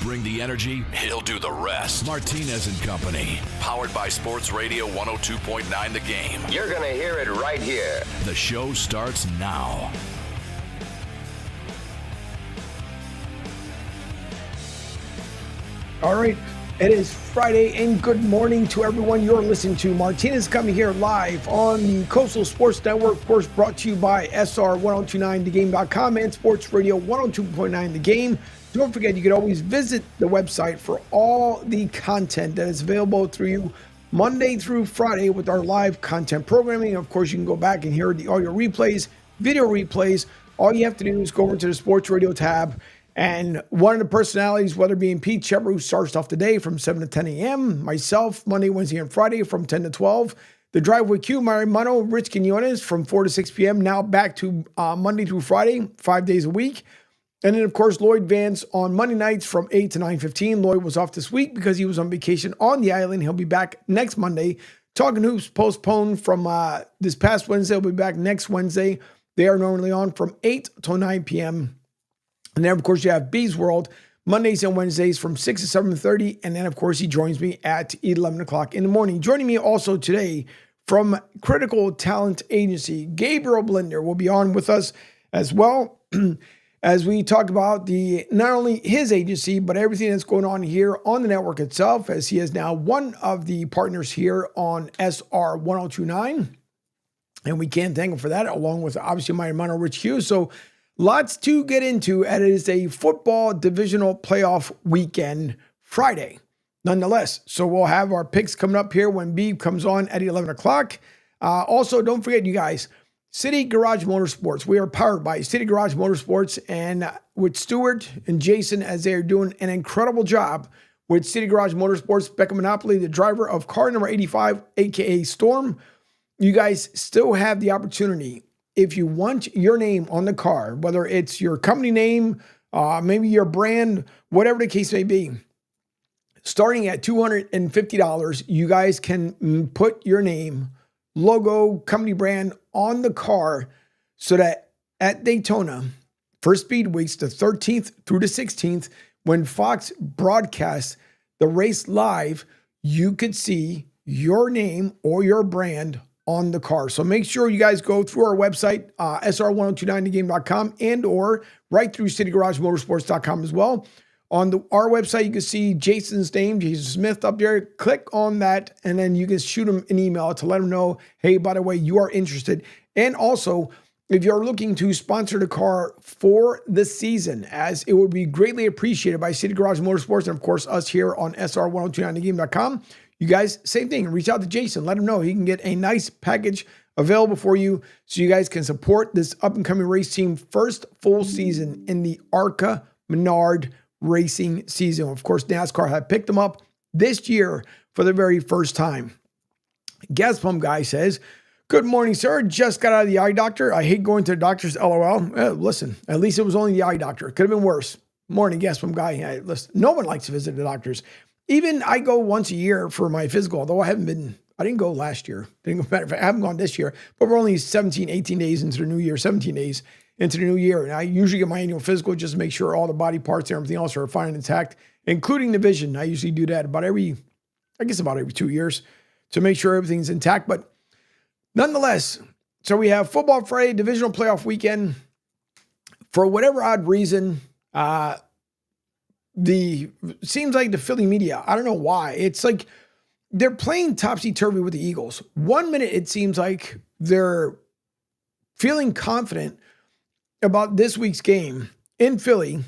bring the energy, he'll do the rest. Martinez Company, powered by Sports Radio 102.9 The Game. You're going to hear it right here. The show starts now. All right, it is Friday, and good morning to everyone. You're listening to Martinez Company here live on the Coastal Sports Network, of course, brought to you by SR1029TheGame.com and Sports Radio 102.9 The Game. Don't forget, you can always visit the website for all the content that is available through you Monday through Friday with our live content programming. Of course, you can go back and hear the audio replays, video replays. All you have to do is go over to the Sports Radio tab. And one of the personalities, whether it being Pete Shepard, who starts off today from 7 to 10 a.m., myself, Monday, Wednesday, and Friday from 10 to 12. The Drive with Q, Mario Mano, Rich Quinones from 4 to 6 p.m., now back to Monday through Friday, 5 days a week. And then, of course, Lloyd Vance on Monday nights from 8 to 9:15. Lloyd was off this week because he was on vacation on the island. He'll be back next Monday. Talking Hoops postponed from this past Wednesday. He'll be back next Wednesday. They are normally on from 8 to 9 p.m., and then, of course, you have B's World, Mondays and Wednesdays from 6 to 7:30. And then, of course, he joins me at 11 o'clock in the morning. Joining me also today from Critical Talent Agency, Gabriel Blinder will be on with us as well as we talk about not only his agency, but everything that's going on here on the network itself, as he is now one of the partners here on SR 1029. And we can't thank him for that, along with obviously my hermano Rich Hughes. So, lots to get into, and it is a football divisional playoff weekend Friday, nonetheless. So we'll have our picks coming up here when B comes on at 11 o'clock. Also, don't forget, you guys, City Garage Motorsports. We are powered by City Garage Motorsports, and with Stuart and Jason, as they are doing an incredible job with City Garage Motorsports. Becca Monopoly, the driver of car number 85, a.k.a. Storm. You guys still have the opportunity. If you want your name on the car, whether it's your company name, maybe your brand, whatever the case may be, starting at $250, you guys can put your name, logo, company brand on the car so that at Daytona for Speed Weeks, the 13th through the 16th, when Fox broadcasts the race live, you could see your name or your brand on the car. So make sure you guys go through our website, SR1029TheGame.com, and or right through CityGarageMotorsports.com as well. On our website, you can see Jason's name, Jason Smith, up there. Click on that, and then you can shoot him an email to let him know, hey, by the way, you are interested. And also, if you're looking to sponsor the car for the season, as it would be greatly appreciated by City Garage Motorsports and, of course, us here on SR1029TheGame.com, you guys, same thing. Reach out to Jason. Let him know he can get a nice package available for you so you guys can support this up-and-coming race team first full season in the ARCA Menard racing season. Of course, NASCAR had picked them up this year for the very first time. Gas Pump Guy says, good morning, sir. Just got out of the eye doctor. I hate going to the doctors, LOL. Listen, at least it was only the eye doctor. It could have been worse. Morning, Gas Pump Guy. Listen, no one likes to visit the doctors. Even I go once a year for my physical, although I didn't go last year. I haven't gone this year, but we're only 17, 18 days into the new year, 17 days into the new year. And I usually get my annual physical just to make sure all the body parts and everything else are fine and intact, including the vision. I usually do that about every 2 years to make sure everything's intact. But nonetheless, so we have Football Friday, divisional playoff weekend. For whatever odd reason, seems like the Philly media, I don't know why. It's like they're playing topsy-turvy with the Eagles. 1 minute, it seems like they're feeling confident about this week's game in Philly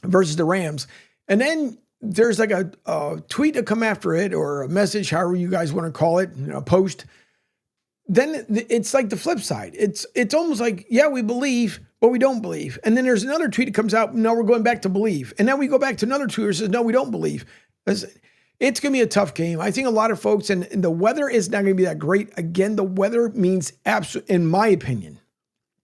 versus the Rams. And then there's like a tweet to come after it, or a message, however you guys want to call it, a post. Then it's like the flip side. It's almost like, yeah, we believe, but we don't believe. And then there's another tweet that comes out, no, we're going back to believe. And then we go back to another tweet that says, no, we don't believe. It's going to be a tough game. I think a lot of folks, and the weather is not going to be that great. Again, the weather means absolutely, in my opinion,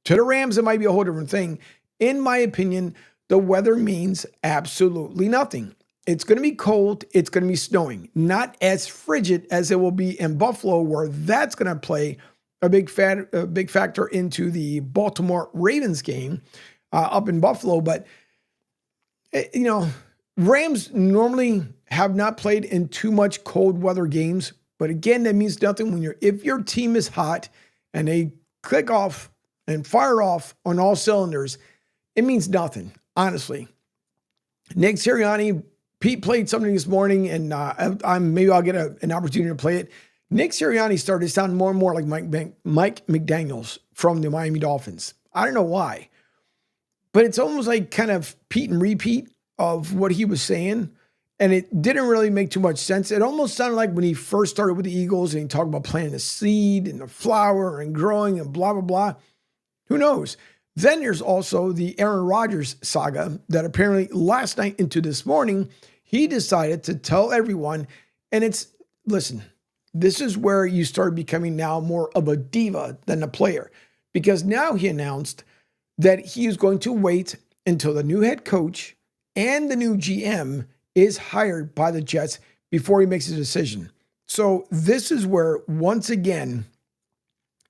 to the Rams, it might be a whole different thing. In my opinion, the weather means absolutely nothing. It's going to be cold. It's going to be snowing. Not as frigid as it will be in Buffalo, where that's going to play a big factor into the Baltimore Ravens game up in Buffalo. But, Rams normally have not played in too much cold weather games, but again, that means nothing if your team is hot and they click off and fire off on all cylinders, it means nothing, honestly. Nick Sirianni, Pete played something this morning, and maybe I'll get an opportunity to play it. Nick Sirianni started to sound more and more like Mike McDaniels from the Miami Dolphins. I don't know why, but it's almost like kind of Pete and repeat of what he was saying, and it didn't really make too much sense. It almost sounded like when he first started with the Eagles and he talked about planting a seed and the flower and growing and blah, blah, blah. Who knows? Then there's also the Aaron Rodgers saga that apparently last night into this morning, he decided to tell everyone, and listen, this is where you start becoming now more of a diva than a player, because now he announced that he is going to wait until the new head coach and the new GM is hired by the Jets before he makes a decision. So this is where, once again,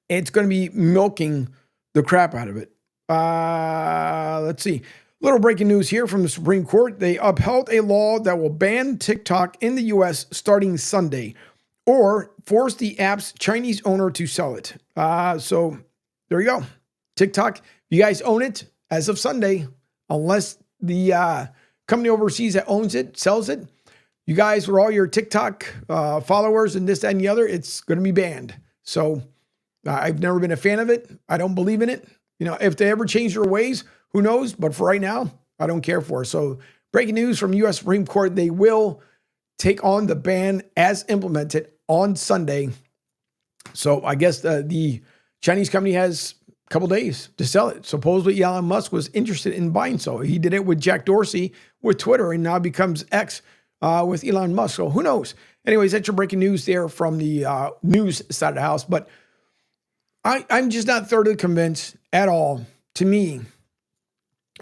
it's going to be milking the crap out of it. Let's see. Little breaking news here from the Supreme Court. They upheld a law that will ban TikTok in the U.S. starting Sunday, or force the app's Chinese owner to sell it. So there you go. TikTok, you guys own it as of Sunday, unless the company overseas that owns it sells it. You guys, for all your TikTok followers and this, that, and the other, it's going to be banned. So I've never been a fan of it. I don't believe in it. If they ever change their ways, who knows? But for right now, I don't care for it. So breaking news from U.S. Supreme Court, they will take on the ban as implemented on Sunday. So I guess the Chinese company has a couple days to sell it. Supposedly Elon Musk was interested in buying so. He did it with Jack Dorsey with Twitter, and now becomes X with Elon Musk. So who knows? Anyways, that's your breaking news there from the news side of the house. But I'm just not thoroughly convinced at all, to me,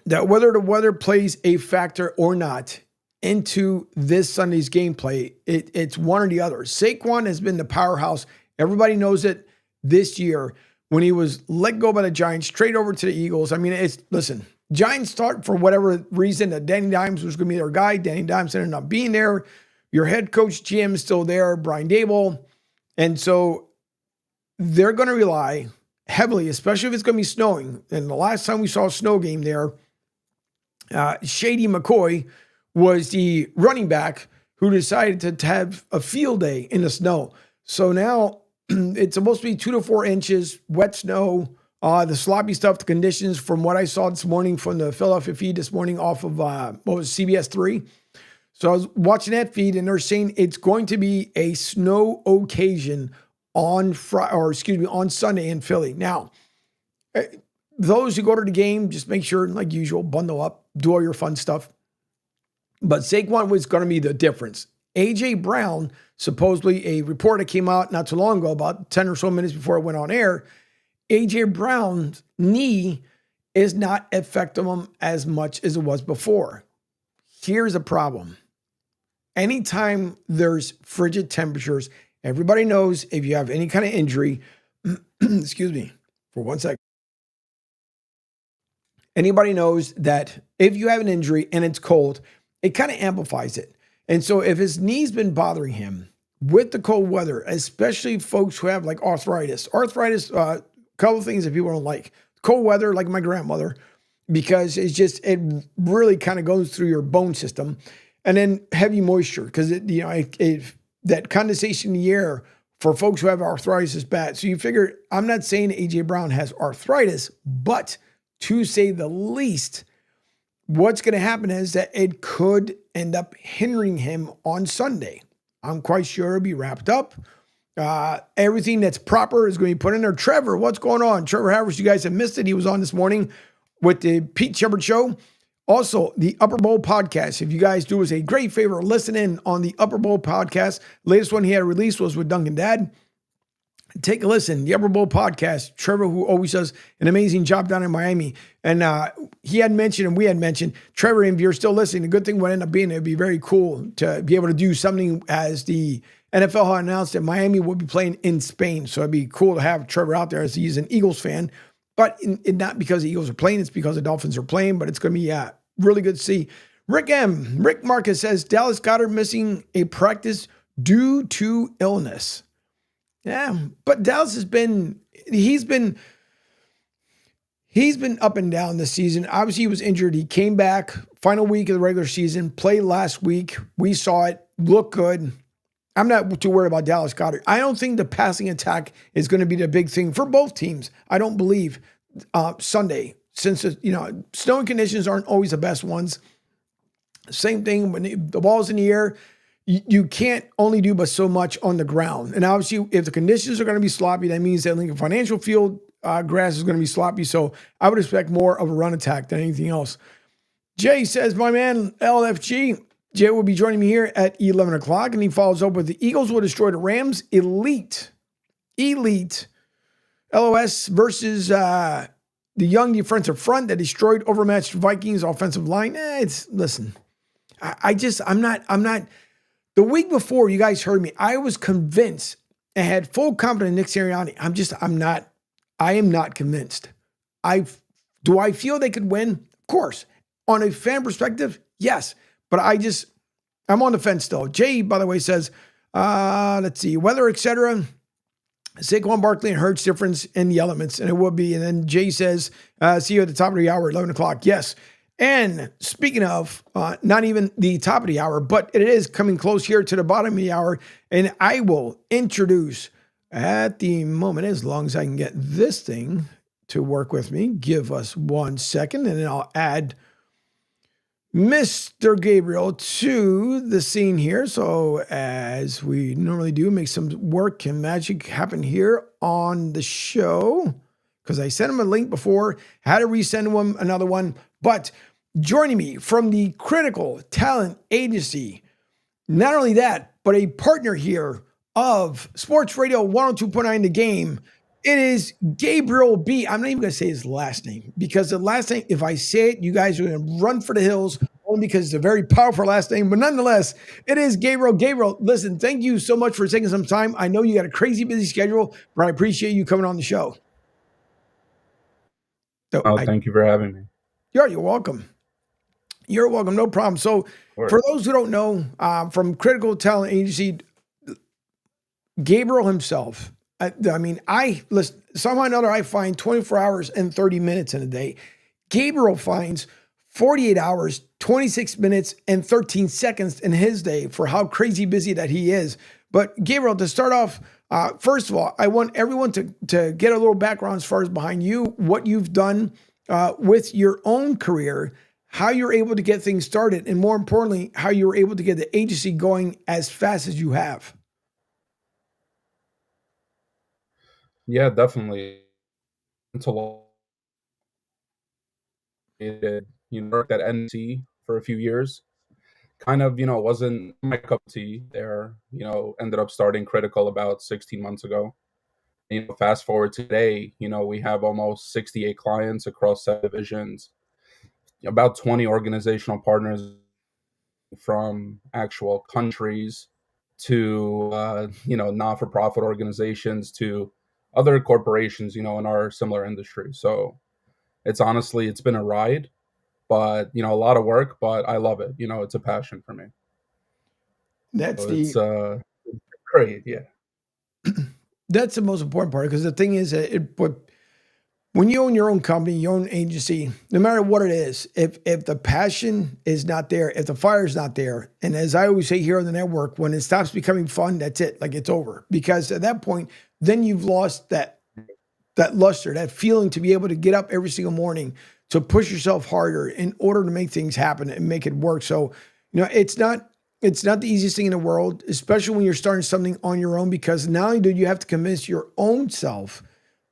that whether the weather plays a factor or not into this Sunday's gameplay, it's one or the other. Saquon has been the powerhouse. Everybody knows it this year. When he was let go by the Giants, straight over to the Eagles. I mean, listen, Giants thought for whatever reason that Danny Dimes was going to be their guy. Danny Dimes ended up being there. Your head coach, GM, is still there, Brian Dable. And so they're going to rely heavily, especially if it's going to be snowing. And the last time we saw a snow game there, Shady McCoy was the running back who decided to have a field day in the snow. So now it's supposed to be 2 to 4 inches, wet snow, the sloppy stuff, the conditions from what I saw this morning from the Philadelphia feed this morning off of, CBS 3. So I was watching that feed, and they're saying it's going to be a snow occasion on Sunday in Philly. Now, those who go to the game, just make sure, like usual, bundle up, do all your fun stuff. But Saquon was going to be the difference. A.J. Brown, supposedly a report that came out not too long ago, about 10 or so minutes before it went on air, A.J. Brown's knee is not affecting him as much as it was before. Here's a problem. Anytime there's frigid temperatures, everybody knows if you have any kind of injury, excuse me for 1 second. Anybody knows that if you have an injury and it's cold, it kind of amplifies it. And so if his knee's been bothering him with the cold weather, especially folks who have like arthritis, couple things that people don't like. Cold weather, like my grandmother, because it really kind of goes through your bone system. And then heavy moisture, because that condensation in the air for folks who have arthritis is bad. So you figure, I'm not saying A.J. Brown has arthritis, but to say the least, what's going to happen is that it could end up hindering him on Sunday. I'm quite sure it'll be wrapped up. Everything that's proper is going to be put in there. Trevor, what's going on? Trevor Havers, you guys have missed it. He was on this morning with the Pete Shepard Show. Also, the Upper Bowl podcast. If you guys do us a great favor, listen in on the Upper Bowl podcast. Latest one he had released was with Duncan Dad. Take a listen. The Upper Bowl podcast. Trevor, who always does an amazing job down in Miami. And he had mentioned, and we had mentioned, Trevor, if you're still listening, the good thing would end up being, it'd be very cool to be able to do something as the NFL had announced that Miami will be playing in Spain. So it'd be cool to have Trevor out there as he's an Eagles fan. But not because the Eagles are playing, it's because the Dolphins are playing. But it's going to be really good to see. Rick Marcus says Dallas Goedert missing a practice due to illness. Yeah, but Dallas he's been up and down this season. Obviously, he was injured. He came back final week of the regular season, played last week. We saw it, look good. I'm not too worried about Dallas Goedert. I don't think the passing attack is going to be the big thing for both teams. I don't believe Sunday, since snowing conditions aren't always the best ones. Same thing when the ball's in the air. You can't only do but so much on the ground. And obviously, if the conditions are going to be sloppy, that means that Lincoln Financial Field grass is going to be sloppy. So I would expect more of a run attack than anything else. Jay says, my man, LFG, Jay will be joining me here at 11 o'clock. And he follows up with the Eagles will destroy the Rams. Elite LOS versus the young defensive front that destroyed overmatched Vikings offensive line. Listen, I'm not. The week before, you guys heard me. I was convinced and had full confidence in Nick Sirianni. I am not convinced. Do I feel they could win? Of course. On a fan perspective, yes. But I'm on the fence still. Jay, by the way, says, let's see, weather, etc. Saquon Barkley and Hurts difference in the elements, and it will be. And then Jay says, see you at the top of the hour, 11 o'clock. Yes. And speaking of, not even the top of the hour, but it is coming close here to the bottom of the hour. And I will introduce at the moment, as long as I can get this thing to work with me, give us 1 second, and then I'll add Mr. Gabriel to the scene here. So as we normally do, make some work and magic happen here on the show, because I sent him a link before, had to resend him another one. But joining me from the Critical Talent Agency, not only that, but a partner here of Sports Radio 102.9 The Game, it is Gabriel B. I'm not even going to say his last name, because the last name, if I say it, you guys are going to run for the hills, only because it's a very powerful last name. But nonetheless, it is Gabriel. Gabriel, listen, thank you so much for taking some time. I know you got a crazy busy schedule, but I appreciate you coming on the show. So thank you for having me. You're welcome. You're welcome. No problem. So for those who don't know, from Critical Talent Agency, Gabriel himself, listen, somehow or another, I find 24 hours and 30 minutes in a day. Gabriel finds 48 hours, 26 minutes, and 13 seconds in his day for how crazy busy that he is. But Gabriel, to start off, first of all, I want everyone to get a little background as far as behind you, what you've done with your own career, how you're able to get things started, and more importantly, how you were able to get the agency going as fast as you have. Yeah, definitely. Worked at NC for a few years. Kind of, wasn't my cup of tea there. Ended up starting Critical about 16 months ago. Fast forward today, we have almost 68 clients across 7 divisions, about 20 organizational partners from actual countries to, not-for-profit organizations to other corporations, in our similar industry. So it's been a ride, but, a lot of work, but I love it. It's a passion for me. It's great. Yeah. That's the most important part, because the thing is, when you own your own company, your own agency, no matter what it is, if the passion is not there, if the fire is not there, and as I always say here on the network, when it stops becoming fun, that's it. Like, it's over. Because at that point, then you've lost that luster, that feeling to be able to get up every single morning, to push yourself harder in order to make things happen and make it work. So, it's not the easiest thing in the world, especially when you're starting something on your own, because not only do you have to convince your own self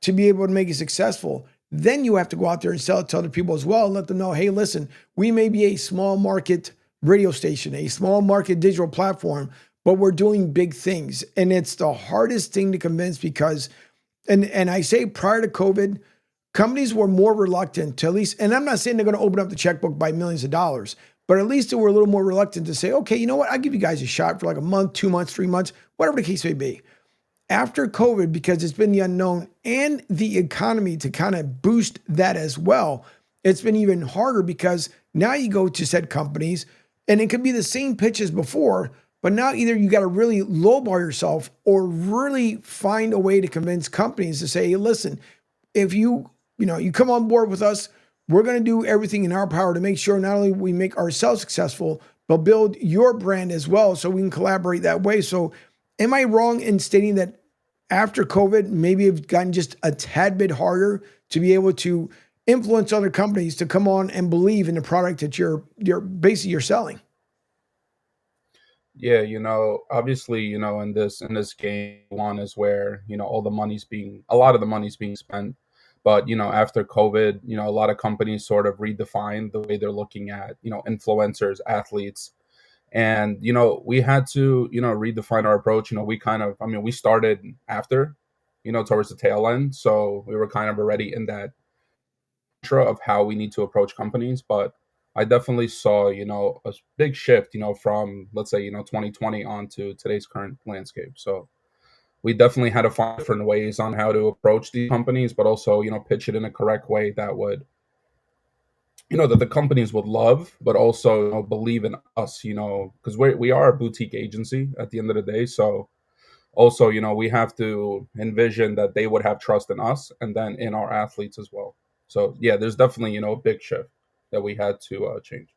to be able to make it successful, then you have to go out there and sell it to other people as well and let them know, hey, listen, we may be a small market radio station, a small market digital platform, but we're doing big things. And it's the hardest thing to convince, because, and I say prior to COVID, companies were more reluctant to, at least, and I'm not saying they're going to open up the checkbook by millions of dollars, but at least they were a little more reluctant to say, okay, you know what? I'll give you guys a shot for like a month, 2 months, 3 months, whatever the case may be. After COVID, because it's been the unknown and the economy to kind of boost that as well, it's been even harder because now you go to said companies and it could be the same pitch as before, but now either you got to really lowball yourself or really find a way to convince companies to say, hey, listen, if you come on board with us, we're going to do everything in our power to make sure not only we make ourselves successful, but build your brand as well so we can collaborate that way. So am I wrong in stating that after COVID, maybe it's gotten just a tad bit harder to be able to influence other companies to come on and believe in the product that you're basically you're selling? Yeah, obviously, in this game, one is where, a lot of the money's being spent. But, after COVID, a lot of companies sort of redefined the way they're looking at, influencers, athletes. And, we had to, redefine our approach. We started after, towards the tail end. So we were kind of already in that of how we need to approach companies. But I definitely saw, a big shift, from, let's say, 2020 on to today's current landscape. So we definitely had to find different ways on how to approach these companies, but also, pitch it in a correct way that would, that the companies would love, but also, believe in us, because we are a boutique agency at the end of the day. So also, we have to envision that they would have trust in us and then in our athletes as well. So yeah, there's definitely, a big shift that we had to change.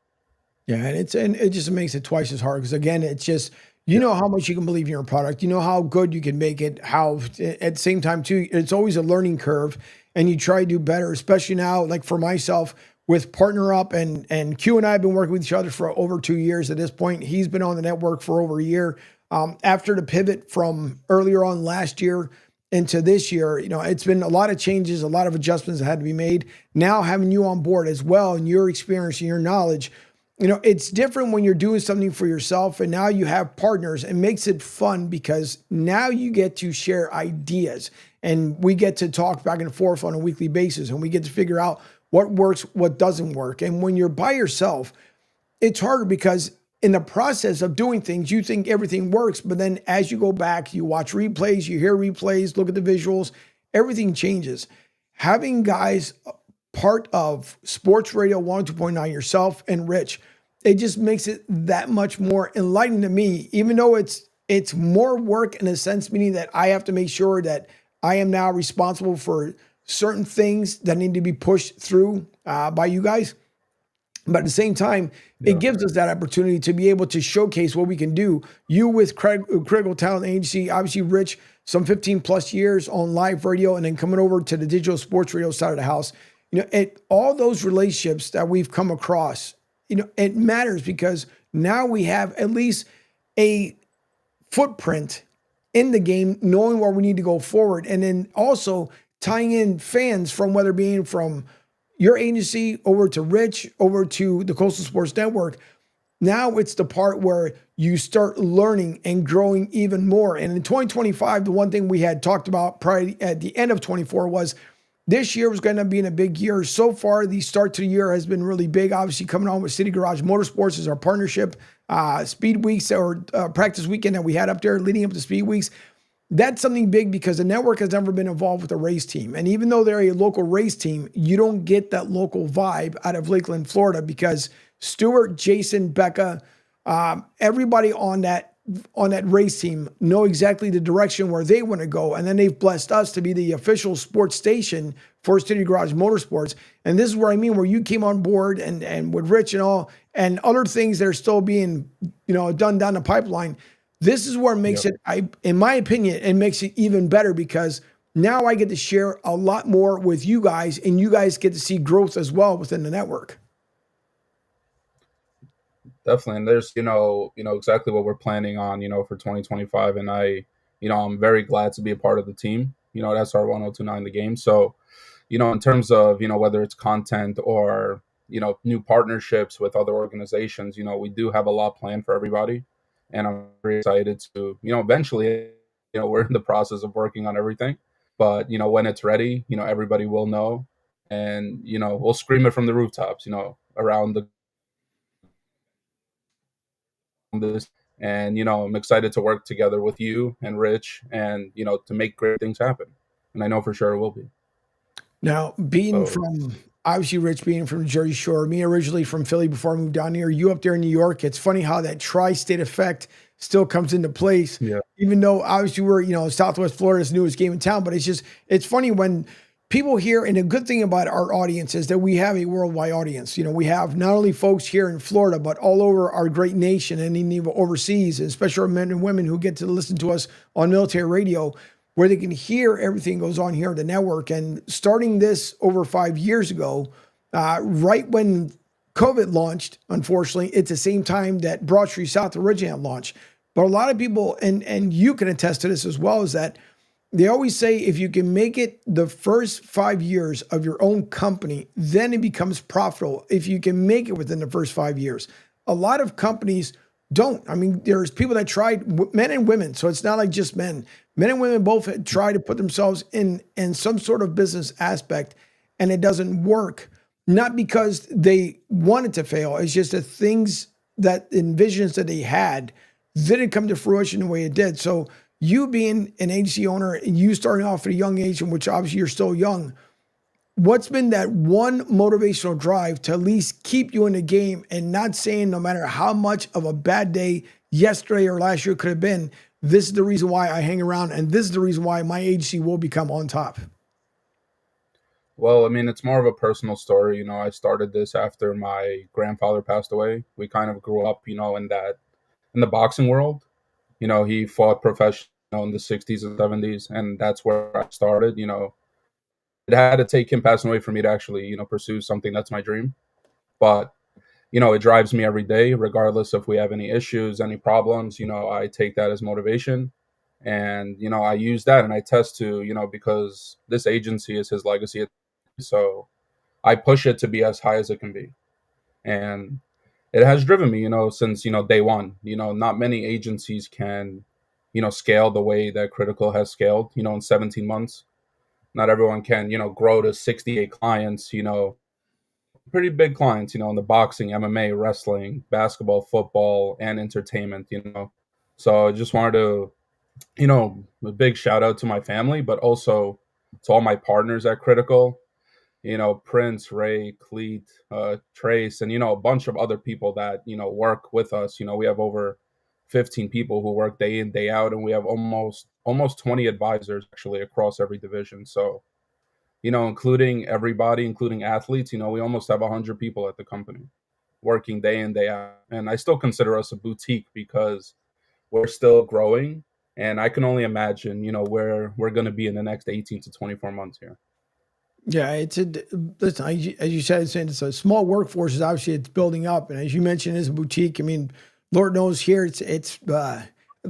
Yeah, and it just makes it twice as hard because again, it's just Yeah. how much you can believe in your product, how good you can make it, how at the same time too, it's always a learning curve, and you try to do better, especially now. Like for myself with Partner Up and Q and I have been working with each other for over 2 years at this point. He's been on the network for over a year. After the pivot from earlier on last year into this year, it's been a lot of changes, a lot of adjustments that had to be made. Now having you on board as well and your experience and your knowledge. It's different when you're doing something for yourself and now you have partners. It makes it fun because now you get to share ideas and we get to talk back and forth on a weekly basis and we get to figure out what works, what doesn't work. And when you're by yourself, it's harder because in the process of doing things, you think everything works. But then as you go back, you watch replays, you hear replays, look at the visuals, everything changes. Having guys part of Sports Radio 102.9, yourself and Rich, it just makes it that much more enlightening to me, even though it's more work in a sense, meaning that I have to make sure that I am now responsible for certain things that need to be pushed through by you guys. But at the same time, Yeah. it gives us that opportunity to be able to showcase what we can do. You with Critical Talent Agency, obviously Rich, some 15 plus years on live radio, and then coming over to the digital sports radio side of the house. All those relationships that we've come across, it matters because now we have at least a footprint in the game, knowing where we need to go forward. And then also tying in fans from whether being from your agency over to Rich, over to the Coastal Sports Network. Now it's the part where you start learning and growing even more. And in 2025, the one thing we had talked about prior at the end of 24 was this year was going to be in a big year. So far, the start to the year has been really big. Obviously, coming on with City Garage Motorsports is our partnership. Speed Weeks or practice weekend that we had up there leading up to Speed Weeks. That's something big because the network has never been involved with a race team. And even though they're a local race team, you don't get that local vibe out of Lakeland, Florida, because Stuart, Jason, Becca, everybody on that race team know exactly the direction where they want to go. And then they've blessed us to be the official sports station for City Garage Motorsports. And this is where I mean, where you came on board and with Rich and all, and other things that are still being, done down the pipeline. This is where it makes it, in my opinion, it makes it even better because now I get to share a lot more with you guys and you guys get to see growth as well within the network. Definitely. And there's, exactly what we're planning on, for 2025. And I'm very glad to be a part of the team, that's our 1029 The Game. So, in terms of, whether it's content or, new partnerships with other organizations, we do have a lot planned for everybody. And I'm very excited to, eventually, we're in the process of working on everything. But, when it's ready, everybody will know. And, we'll scream it from the rooftops, around this. And, I'm excited to work together with you and Rich and, to make great things happen. And I know for sure it will be. Now, being So, from obviously Rich being from the Jersey Shore, me originally from Philly before I moved down here, you up there in New York. It's funny how that tri-state effect still comes into place. Yeah. Even though obviously we're, Southwest Florida's newest game in town, but it's funny when people here, and the good thing about our audience is that we have a worldwide audience. We have not only folks here in Florida, but all over our great nation and even overseas, especially our men and women who get to listen to us on military radio, where they can hear everything goes on here at the network. And starting this over 5 years ago, right when COVID launched, unfortunately, it's the same time that Broad Street South originally launched. But a lot of people, and you can attest to this as well, is that they always say if you can make it the first 5 years of your own company, then it becomes profitable if you can make it within the first 5 years. A lot of companies don't. I mean, there's people that tried, men and women, so it's not like just men. Men and women both had tried to put themselves in some sort of business aspect, and it doesn't work. Not because they wanted to fail. It's just the things that envisions that they had didn't come to fruition the way it did. So you being an agency owner and you starting off at a young age, in which obviously you're still young, what's been that one motivational drive to at least keep you in the game and not saying no matter how much of a bad day yesterday or last year could have been, this is the reason why I hang around and this is the reason why my agency will become on top? Well, I mean, it's more of a personal story. I started this after my grandfather passed away. We kind of grew up, in the boxing world. He fought professional in the 60s and 70s, and that's where I started. It had to take him passing away for me to actually, pursue something that's my dream. But, it drives me every day, regardless if we have any issues, any problems. I take that as motivation. And, I use that and I test to, because this agency is his legacy. So I push it to be as high as it can be. And it has driven me, since, day one. Not many agencies can, scale the way that Critical has scaled, in 17 months. Not everyone can, grow to 68 clients, pretty big clients, in the boxing, MMA, wrestling, basketball, football, and entertainment. So I just wanted to, a big shout out to my family, but also to all my partners at Critical. Prince, Ray, Cleet, Trace, and, a bunch of other people that, work with us. We have over 15 people who work day in, day out, and we have almost 20 advisors actually across every division. So, including everybody, including athletes, we almost have 100 people at the company working day in, day out. And I still consider us a boutique because we're still growing. And I can only imagine, where we're going to be in the next 18 to 24 months here. Yeah, listen, as you said, it's a small workforce. Obviously, it's building up, and as you mentioned, it's a boutique. I mean, Lord knows here, it's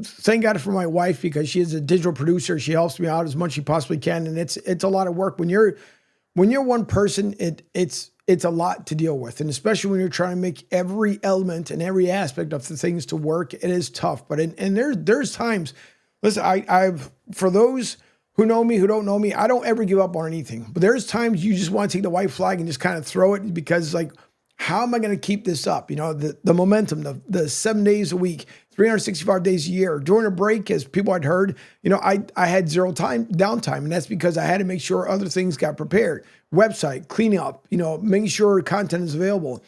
thank God for my wife because she is a digital producer. She helps me out as much as she possibly can, and it's a lot of work when you're one person. It's a lot to deal with, and especially when you're trying to make every element and every aspect of the things to work, it is tough. But there's times. Listen, I've for those who know me, who don't know me, I don't ever give up on anything. But there's times you just want to take the white flag and just kind of throw it because like, how am I going to keep this up? The momentum, the 7 days a week, 365 days a year. During a break, as people had heard, I had zero time downtime. And that's because I had to make sure other things got prepared. Website, clean up, making sure content is available.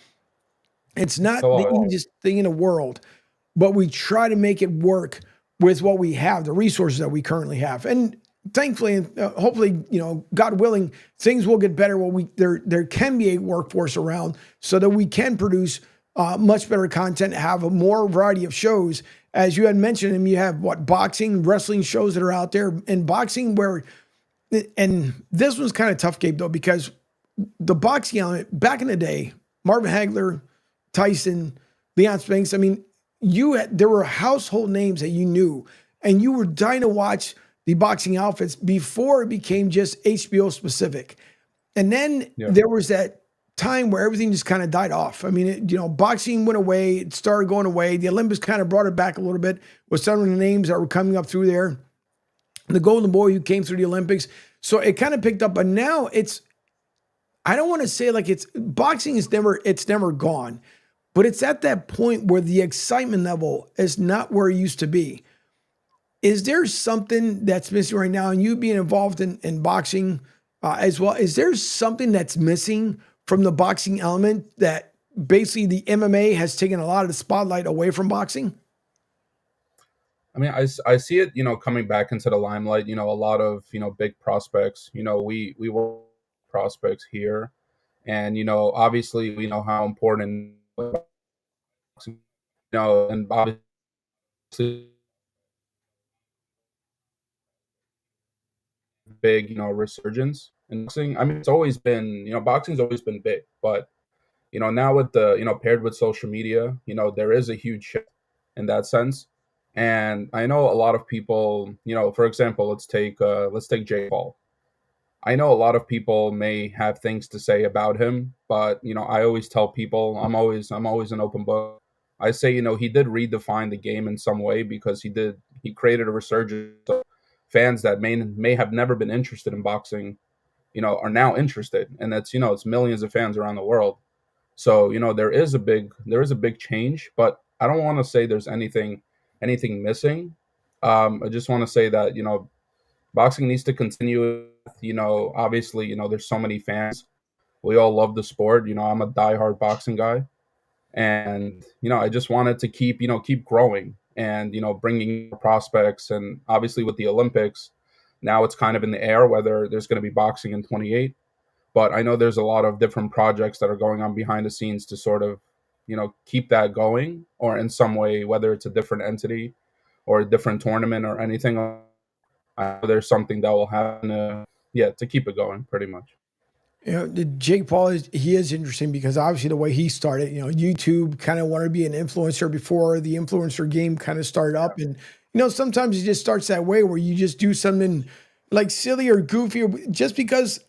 It's not the easiest thing in the world, but we try to make it work with what we have, the resources that we currently have. And thankfully, and hopefully, God willing, things will get better. There can be a workforce around so that we can produce much better content, have a more variety of shows. As you had mentioned, and you have boxing, wrestling shows that are out there, and boxing and this one's kind of tough, Gabe, though, because the boxing element back in the day, Marvin Hagler, Tyson, Leon Spinks. I mean, there were household names that you knew, and you were dying to watch the boxing outfits before it became just HBO specific. And then there was that time where everything just kind of died off. I mean, boxing went away. It started going away. The Olympics kind of brought it back a little bit with some of the names that were coming up through there. The Golden Boy who came through the Olympics. So it kind of picked up, but now I don't want to say like boxing is never gone, but it's at that point where the excitement level is not where it used to be. Is there something that's missing right now? And you being involved in boxing as well, is there something that's missing from the boxing element that basically the MMA has taken a lot of the spotlight away from boxing? I mean, I see it, coming back into the limelight. A lot of big prospects. We were prospects here, and obviously we know how important and obviously big resurgence in boxing. I mean, it's always been boxing's always been big, but now with the paired with social media, there is a huge shift in that sense. And I know a lot of people, for example, let's take Jake Paul. I know a lot of people may have things to say about him, but I always tell people I'm always an open book. I say, he did redefine the game in some way because he created a resurgence of fans that may have never been interested in boxing, are now interested. And that's, it's millions of fans around the world. So, there is a big change, but I don't want to say there's anything missing. I just want to say that, boxing needs to continue. Obviously, there's so many fans. We all love the sport. I'm a diehard boxing guy, and I just wanted to keep growing and bringing prospects. And obviously, with the Olympics, now it's kind of in the air whether there's going to be boxing in 28. But I know there's a lot of different projects that are going on behind the scenes to sort of keep that going, or in some way, whether it's a different entity or a different tournament or anything. I know there's something that will happen, to keep it going, pretty much. Jake Paul is interesting because obviously the way he started, YouTube kind of wanted to be an influencer before the influencer game kind of started up. And, sometimes it just starts that way where you just do something like silly or goofy just because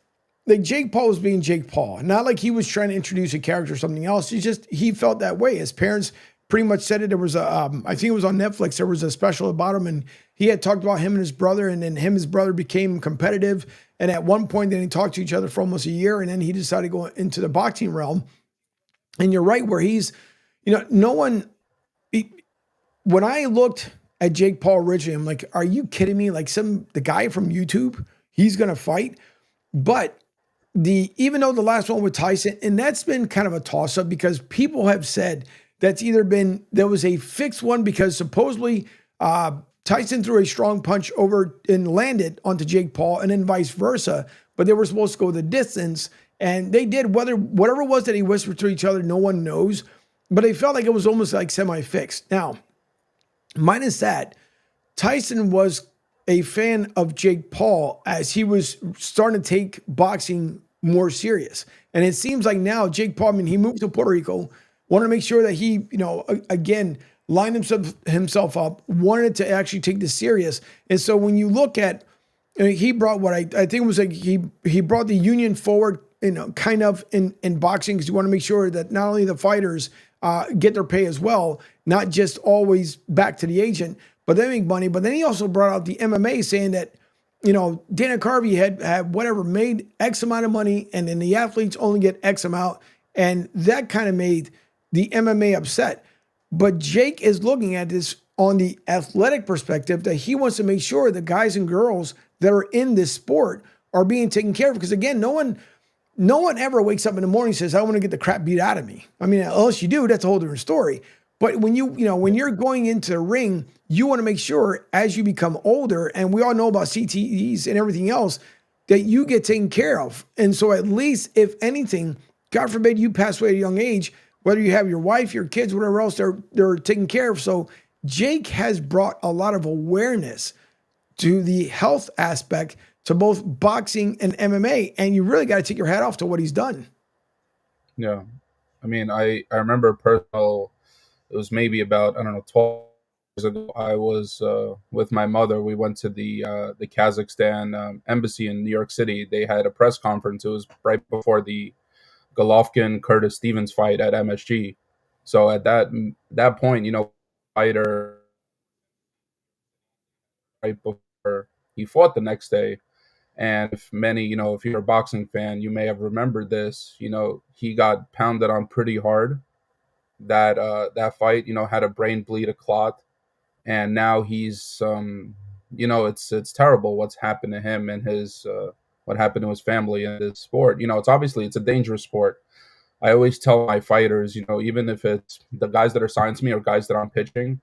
like Jake Paul was being Jake Paul, not like he was trying to introduce a character or something else. He felt that way. His parents pretty much said it. There was I think it was on Netflix. There was a special about him, and he had talked about him and his brother, and then his brother became competitive. And at one point, then they talked to each other for almost a year, and then he decided to go into the boxing realm. And you're right, where he's, no one. When I looked at Jake Paul originally, I'm like, are you kidding me? Like the guy from YouTube, he's gonna fight, but even though the last one with Tyson, and that's been kind of a toss up because people have said that's either been, there was a fixed one because supposedly Tyson threw a strong punch over and landed onto Jake Paul and then vice versa, but they were supposed to go the distance and they did. Whatever it was that he whispered to each other, no one knows, but they felt like it was almost like semi-fixed. Now, minus that, Tyson was a fan of Jake Paul as he was starting to take boxing more serious. And it seems like now Jake Paul, I mean, he moved to Puerto Rico, wanted to make sure that he, again, lined himself up, wanted to actually take this serious. And so when you look at, he brought what I think was like, he brought the union forward, kind of in boxing, because you want to make sure that not only the fighters get their pay as well, not just always back to the agent, but they make money. But then he also brought out the MMA saying that, Dana Carvey had whatever made X amount of money, and then the athletes only get X amount. And that kind of made the MMA upset. But Jake is looking at this on the athletic perspective that he wants to make sure the guys and girls that are in this sport are being taken care of. Because again, no one ever wakes up in the morning and says, I want to get the crap beat out of me. I mean, unless you do, that's a whole different story. But when when you're going into the ring, you want to make sure as you become older, and we all know about CTEs and everything else, that you get taken care of. And so at least, if anything, God forbid you pass away at a young age, whether you have your wife, your kids, whatever else, they're taken care of. So Jake has brought a lot of awareness to the health aspect to both boxing and MMA. And you really got to take your hat off to what he's done. Yeah. I mean, I remember it was maybe about, I don't know, 12 years ago. I was with my mother. We went to the Kazakhstan embassy in New York City. They had a press conference. It was right before the Golovkin-Curtis Stevens fight at MSG. So at that point, fighter right before he fought the next day. And if you're a boxing fan, you may have remembered this. He got pounded on pretty hard. That fight, had a brain bleed, a clot, and now he's, it's terrible what's happened to him and his what happened to his family in this sport. It's a dangerous sport. I always tell my fighters, even if it's the guys that are signed to me or guys that I'm pitching,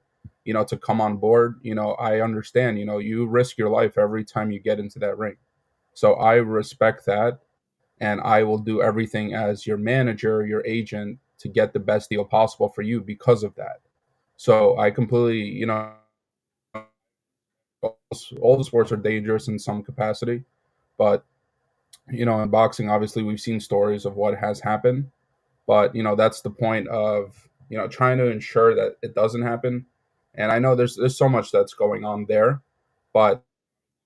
to come on board. I understand, you risk your life every time you get into that ring. So I respect that. And I will do everything as your manager, your agent, to get the best deal possible for you because of that. So I completely, all the sports are dangerous in some capacity, but in boxing, obviously, we've seen stories of what has happened. But that's the point of trying to ensure that it doesn't happen. And I know there's so much that's going on there, but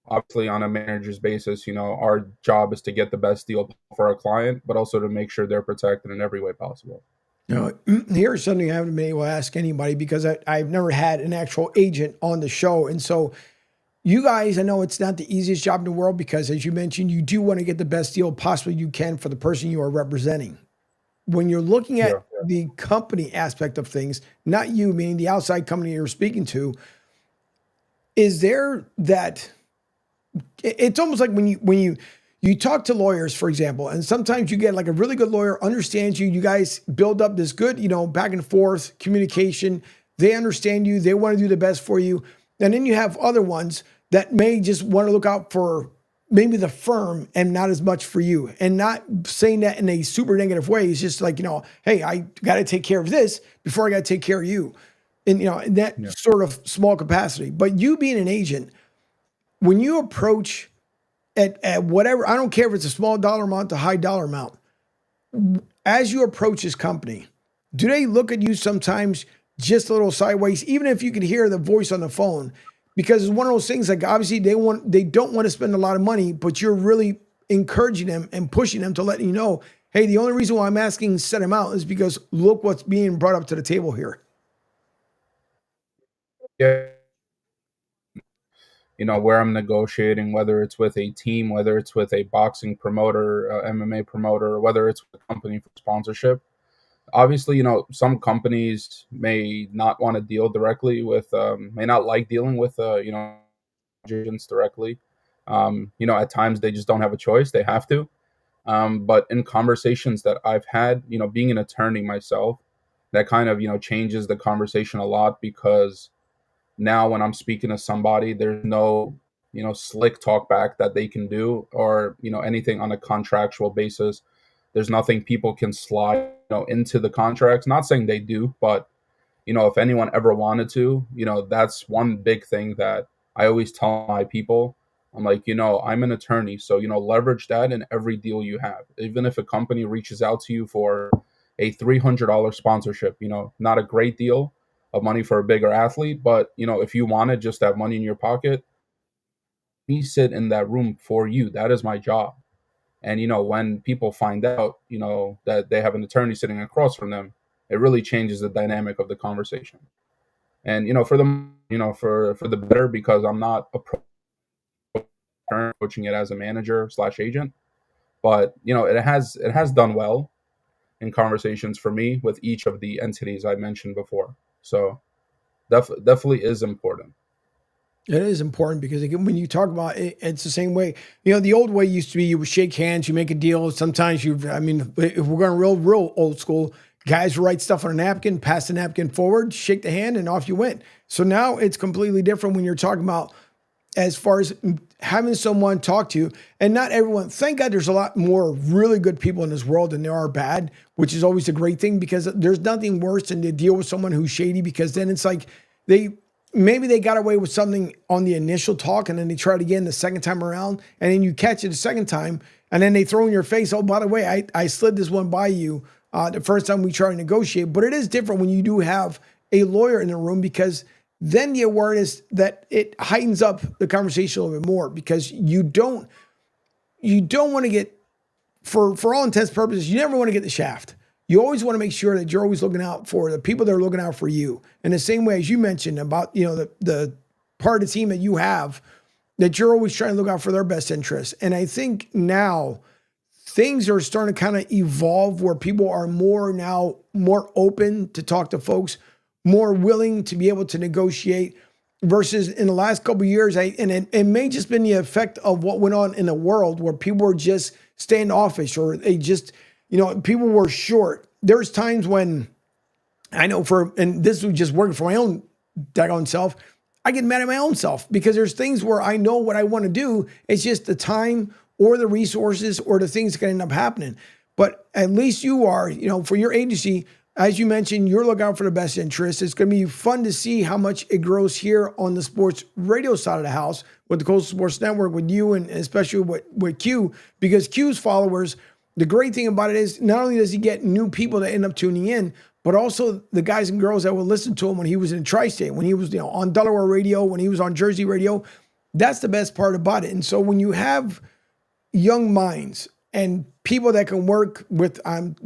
obviously on a manager's basis, our job is to get the best deal for our client, but also to make sure they're protected in every way possible. Here's something I haven't been able to ask anybody because I've never had an actual agent on the show. And so you guys, I know it's not the easiest job in the world because, as you mentioned, you do want to get the best deal possibly you can for the person you are representing. When you're looking at the company aspect of things, not you, meaning the outside company you're speaking to, is there that it's almost like when you talk to lawyers, for example, and sometimes you get like a really good lawyer understands you. You guys build up this good, back and forth communication. They understand you. They want to do the best for you. And then you have other ones that may just want to look out for maybe the firm and not as much for you. And not saying that in a super negative way. It's just like, hey, I got to take care of this before I got to take care of you. And, in that sort of small capacity. But you being an agent, when you approach at whatever, I don't care if it's a small dollar amount to high dollar amount, as you approach this company, do they look at you sometimes just a little sideways, even if you can hear the voice on the phone? Because it's one of those things, like obviously they don't want to spend a lot of money, but you're really encouraging them and pushing them to let you know, hey, the only reason why I'm asking set them out is because look what's being brought up to the table here. Yeah. Where I'm negotiating, whether it's with a team, whether it's with a boxing promoter, MMA promoter, or whether it's with a company for sponsorship. Obviously, some companies may not want to deal directly with, may not like dealing with, agents directly. At times they just don't have a choice. They have to. But in conversations that I've had, being an attorney myself, that kind of, changes the conversation a lot because now when I'm speaking to somebody, there's no, slick talk back that they can do or, anything on a contractual basis. There's nothing people can slide, into the contracts. Not saying they do, but, if anyone ever wanted to, that's one big thing that I always tell my people. I'm like, I'm an attorney. So, leverage that in every deal you have. Even if a company reaches out to you for a $300 sponsorship, not a great deal of money for a bigger athlete, but if you want to just have money in your pocket, me sit in that room for you. That is my job. And when people find out, that they have an attorney sitting across from them, it really changes the dynamic of the conversation. And for them, for the better, because I'm not approaching it as a manager / agent, but it has done well in conversations for me with each of the entities I mentioned before. So definitely is important. It is important because again, when you talk about it, it's the same way. The old way used to be you would shake hands, you make a deal. Sometimes if we're going real old school, guys write stuff on a napkin, pass the napkin forward, shake the hand, and off you went. So now it's completely different when you're talking about as far as having someone talk to you, and not everyone. Thank God there's a lot more really good people in this world than there are bad, which is always a great thing because there's nothing worse than to deal with someone who's shady because then it's like maybe they got away with something on the initial talk and then they try it again the second time around and then you catch it the second time and then they throw in your face, oh, by the way, I slid this one by you the first time we try to negotiate. But it is different when you do have a lawyer in the room because then the awareness that it heightens up the conversation a little bit more because you don't want to get, for all intents and purposes, you never want to get the shaft. You always want to make sure that you're always looking out for the people that are looking out for you. In the same way as you mentioned about, the part of the team that you have, that you're always trying to look out for their best interests. And I think now things are starting to kind of evolve where people are more open to talk to folks, more willing to be able to negotiate. versus in the last couple of years, and it may just been the effect of what went on in the world where people were just standoffish or they just, people were short. There's times when I know and this was just working for my own daggone self, I get mad at my own self because there's things where I know what I want to do. It's just the time or the resources or the things that can end up happening. But at least you are, for your agency, as you mentioned, you're looking out for the best interest. It's going to be fun to see how much it grows here on the sports radio side of the house with the Coastal Sports Network, with you, and especially with Q, because Q's followers, the great thing about it is not only does he get new people that end up tuning in, but also the guys and girls that will listen to him when he was in Tri-State, when he was on Delaware radio, when he was on Jersey radio. That's the best part about it. And so when you have young minds and people that can work with, I'm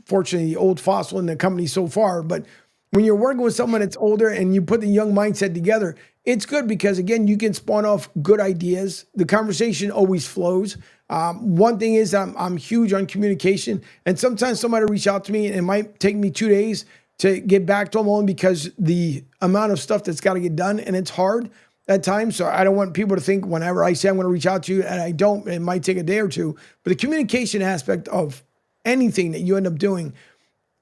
fortunately the old fossil in the company so far, but when you're working with someone that's older and you put the young mindset together, it's good because, again, you can spawn off good ideas. The conversation always flows. One thing is I'm huge on communication, and sometimes somebody will reach out to me and it might take me 2 days to get back to them only because the amount of stuff that's got to get done, and it's hard at times. So I don't want people to think whenever I say I'm going to reach out to you and I don't, it might take a day or two. But the communication aspect of anything that you end up doing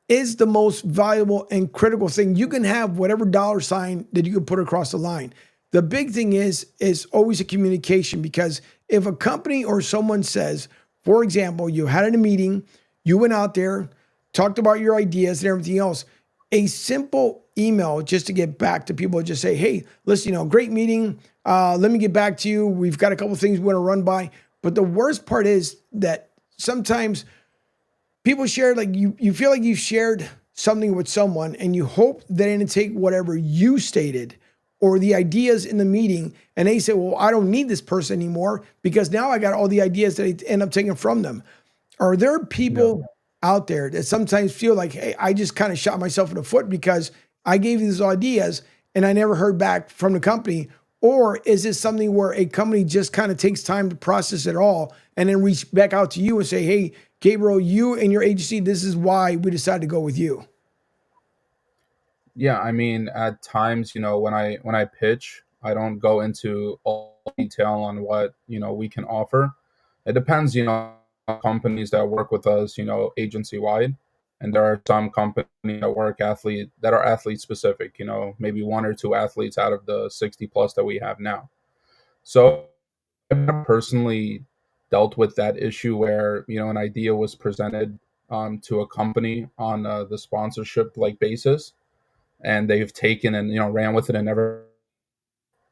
is the most valuable and critical thing. You can have whatever dollar sign that you can put across the line. The big thing is always a communication, because if a company or someone says, for example, you had a meeting, you went out there, talked about your ideas and everything else, a simple email just to get back to people, just say, hey, listen, great meeting. Let me get back to you. We've got a couple of things we want to run by. But the worst part is that sometimes people share, like you feel like you've shared something with someone and you hope they didn't take whatever you stated or the ideas in the meeting, and they say, well, I don't need this person anymore because now I got all the ideas that I end up taking from them. Are there people out there that sometimes feel like, hey, I just kind of shot myself in the foot because I gave these ideas and I never heard back from the company? Or is this something where a company just kind of takes time to process it all and then reach back out to you and say, hey, Gabriel, you and your agency, this is why we decided to go with you? Yeah, I mean, at times, when I pitch, I don't go into all detail on what, we can offer. It depends, on companies that work with us, agency wide. And there are some companies that are athlete specific, maybe one or two athletes out of the 60 plus that we have now. So I've never personally dealt with that issue where, an idea was presented to a company on the sponsorship like basis, and they've taken and ran with it and never.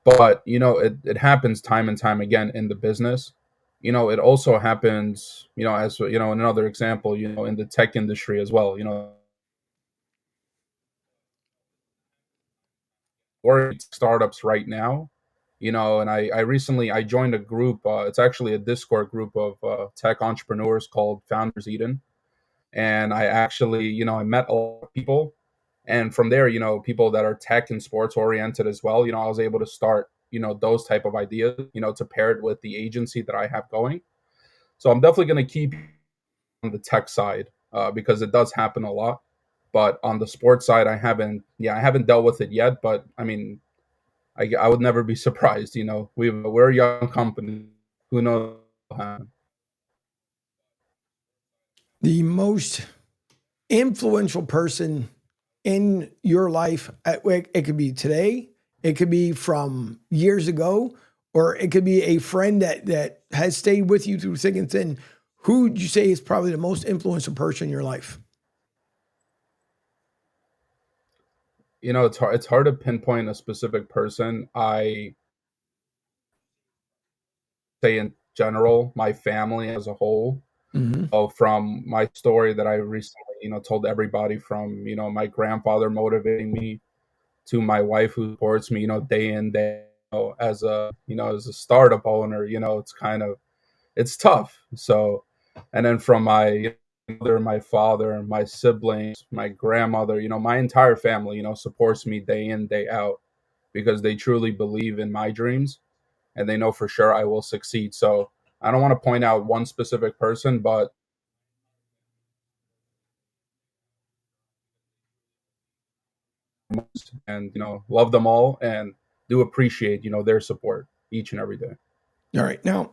But it happens time and time again in the business. It also happens, as another example, in the tech industry as well. Or startups right now. And I recently I joined a group. It's actually a Discord group of tech entrepreneurs called Founders Eden, and I actually I met a lot of people. And from there, people that are tech and sports oriented as well, I was able to start, those type of ideas, to pair it with the agency that I have going. So I'm definitely going to keep on the tech side because it does happen a lot. But on the sports side, I haven't dealt with it yet. But I mean, I would never be surprised. We're a young company. Who knows? The most influential person in your life, it could be today, it could be from years ago, or it could be a friend that has stayed with you through thick and thin. Who would you say is probably the most influential person in your life? It's hard to pinpoint a specific person. I say in general, my family as a whole. Mm-hmm. So from my story that I recently, told everybody, from, my grandfather motivating me to my wife who supports me, day in, day out, as a startup owner, it's tough. So, and then from my mother, my father, my siblings, my grandmother, my entire family, supports me day in, day out because they truly believe in my dreams and they know for sure I will succeed. So I don't want to point out one specific person, but and love them all, and do appreciate, their support each and every day. All right. Now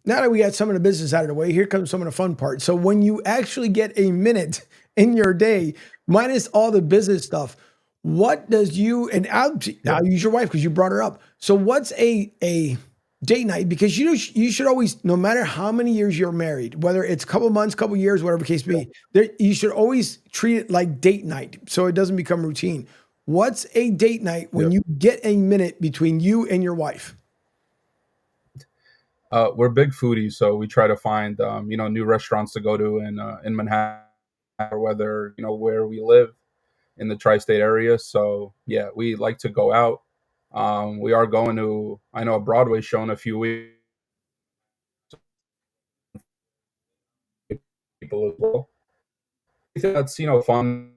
that we got some of the business out of the way, here comes some of the fun part. So when you actually get a minute in your day, minus all the business stuff, what does you, and I'll use your wife because you brought her up. So what's a date night? Because you should always, no matter how many years you're married, whether it's a couple months, couple years, whatever the case may be, you should always treat it like date night so it doesn't become routine. What's a date night when you get a minute between you and your wife? We're big foodies, so we try to find new restaurants to go to in Manhattan, or whether where we live in the tri-state area. So yeah, we like to go out. We are going to, I know, a Broadway show in a few weeks. People as well. I think that's fun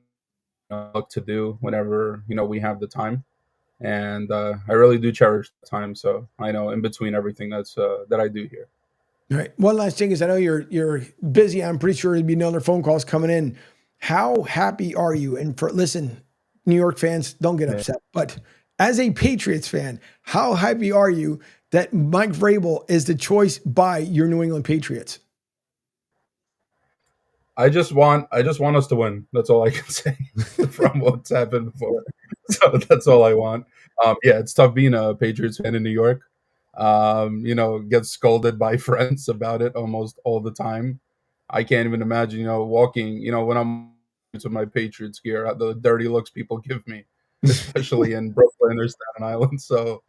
to do whenever we have the time. And I really do cherish the time. So I know in between everything that I do here. All right. One last thing is, I know you're busy. I'm pretty sure there'll be no other phone calls coming in. How happy are you? And listen, New York fans, don't get upset. But as a Patriots fan, how happy are you that Mike Vrabel is the choice by your New England Patriots? I just want us to win. That's all I can say from what's happened before. So that's all I want. Yeah, it's tough being a Patriots fan in New York. Get scolded by friends about it almost all the time. I can't even imagine, walking, when I'm with my Patriots gear, the dirty looks people give me, especially in Brooklyn or Staten Island. So,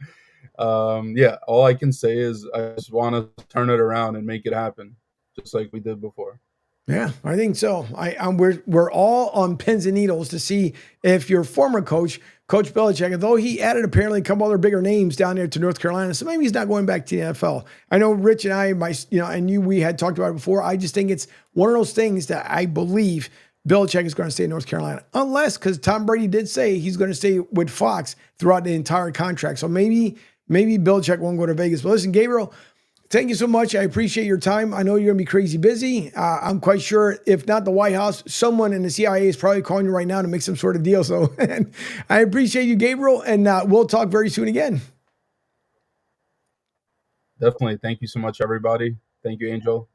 all I can say is I just want to turn it around and make it happen, just like we did before. Yeah, I think so. We're all on pins and needles to see if your former coach, Coach Belichick, although he added apparently a couple other bigger names down there to North Carolina, so maybe he's not going back to the NFL. I know Rich and I, we had talked about it before. I just think it's one of those things that I believe Belichick is going to stay in North Carolina, unless, because Tom Brady did say he's going to stay with Fox throughout the entire contract. So maybe Belichick won't go to Vegas. But listen, Gabriel, thank you so much. I appreciate your time. I know you're going to be crazy busy. I'm quite sure, if not the White House, someone in the CIA is probably calling you right now to make some sort of deal. So I appreciate you, Gabriel, and we'll talk very soon again. Definitely. Thank you so much, everybody. Thank you, Angel.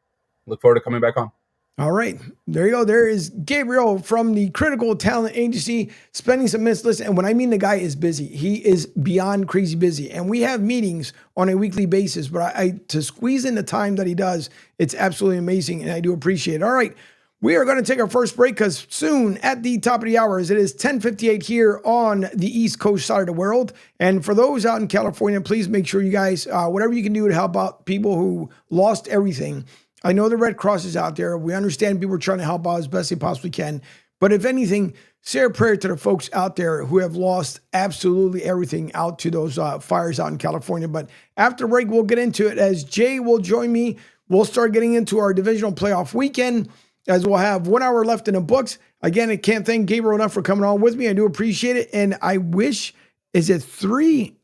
Look forward to coming back on. All right. There you go. There is Gabriel from the Critical Talent Agency spending some minutes listening. And when I mean the guy is busy, he is beyond crazy busy. And we have meetings on a weekly basis, but to squeeze in the time that he does, it's absolutely amazing. And I do appreciate it. All right. We are going to take our first break because soon at the top of the hour, as it is 10:58 here on the East Coast side of the world. And for those out in California, please make sure you guys, whatever you can do to help out people who lost everything. I know the Red Cross is out there. We understand people are trying to help out as best they possibly can. But if anything, say a prayer to the folks out there who have lost absolutely everything out to those fires out in California. But after break, we'll get into it as Jay will join me. We'll start getting into our divisional playoff weekend as we'll have 1 hour left in the books. Again, I can't thank Gabriel enough for coming on with me. I do appreciate it. And I wish, is it 3?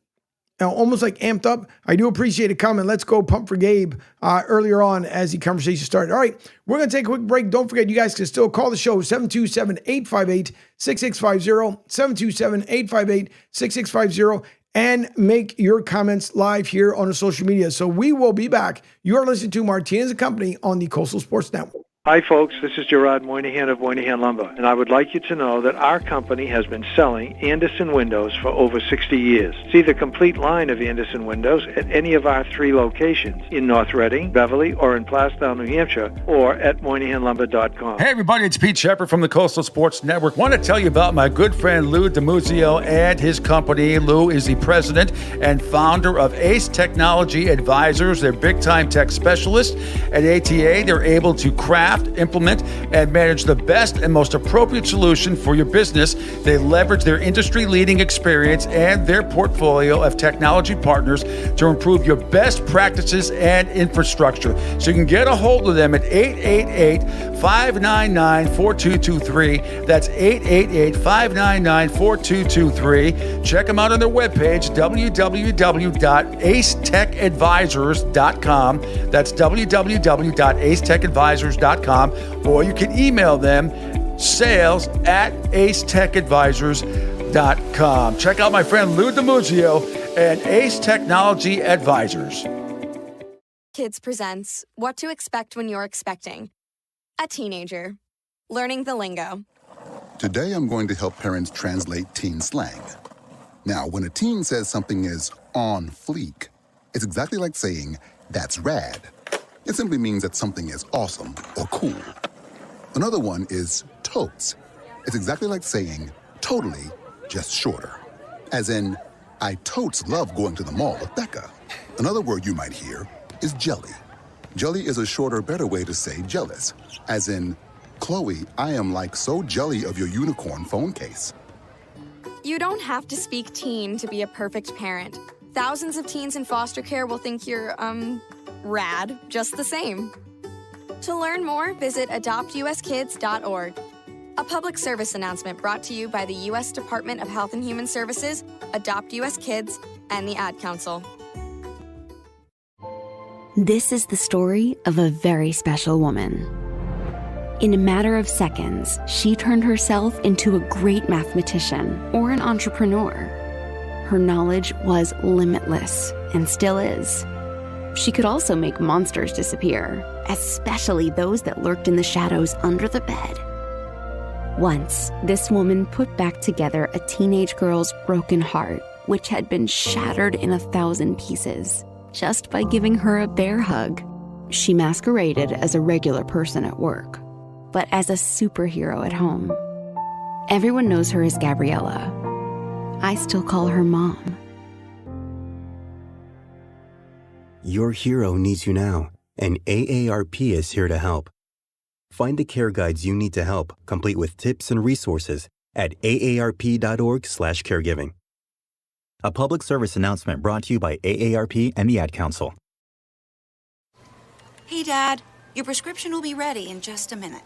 Almost like amped up. I do appreciate a comment. Let's go pump for Gabe earlier on as the conversation started. All right, we're going to take a quick break. Don't forget, you guys can still call the show 727-858-6650, 727-858-6650, and make your comments live here on the social media. So we will be back. You are listening to Martinez Company on the Coastal Sports Network. Hi, folks. This is Gerard Moynihan of Moynihan Lumber, and I would like you to know that our company has been selling Anderson windows for over 60 years. See the complete line of Anderson windows at any of our 3 locations in North Reading, Beverly, or in Plastown, New Hampshire, or at MoynihanLumber.com. Hey, everybody. It's Pete Shepard from the Coastal Sports Network. Want to tell you about my good friend Lou DiMuzio and his company. Lou is the president and founder of ACE Technology Advisors. They're big-time tech specialists. At ATA, they're able to craft, implement, and manage the best and most appropriate solution for your business. They leverage their industry-leading experience and their portfolio of technology partners to improve your best practices and infrastructure. So you can get a hold of them at 888-599-4223. That's 888-599-4223. Check them out on their webpage, www.acetechadvisors.com. That's www.acetechadvisors.com. Or you can email them sales@acetechadvisors.com. Check out my friend Lou DiMuzio and Ace Technology Advisors. Kids presents What to Expect When You're Expecting. A teenager. Learning the lingo. Today I'm going to help parents translate teen slang. Now, when a teen says something is on fleek, it's exactly like saying, that's rad. It simply means that something is awesome or cool. Another one is totes. It's exactly like saying, totally, just shorter. As in, I totes love going to the mall with Becca. Another word you might hear is jelly. Jelly is a shorter, better way to say jealous. As in, Chloe, I am like so jelly of your unicorn phone case. You don't have to speak teen to be a perfect parent. Thousands of teens in foster care will think you're, rad, just the same. To learn more, visit adoptuskids.org. A public service announcement brought to you by the U.S. Department of Health and Human Services, Adopt U.S. Kids, and the Ad Council. This is the story of a very special woman. In a matter of seconds, she turned herself into a great mathematician or an entrepreneur. Her knowledge was limitless and still is. She could also make monsters disappear, especially those that lurked in the shadows under the bed. Once, this woman put back together a teenage girl's broken heart, which had been shattered in 1,000 pieces, just by giving her a bear hug. She masqueraded as a regular person at work, but as a superhero at home. Everyone knows her as Gabriella. I still call her Mom. Your hero needs you now, and AARP is here to help. Find the care guides you need to help, complete with tips and resources at aarp.org/caregiving. A public service announcement brought to you by AARP and the Ad Council. Hey, Dad, your prescription will be ready in just a minute.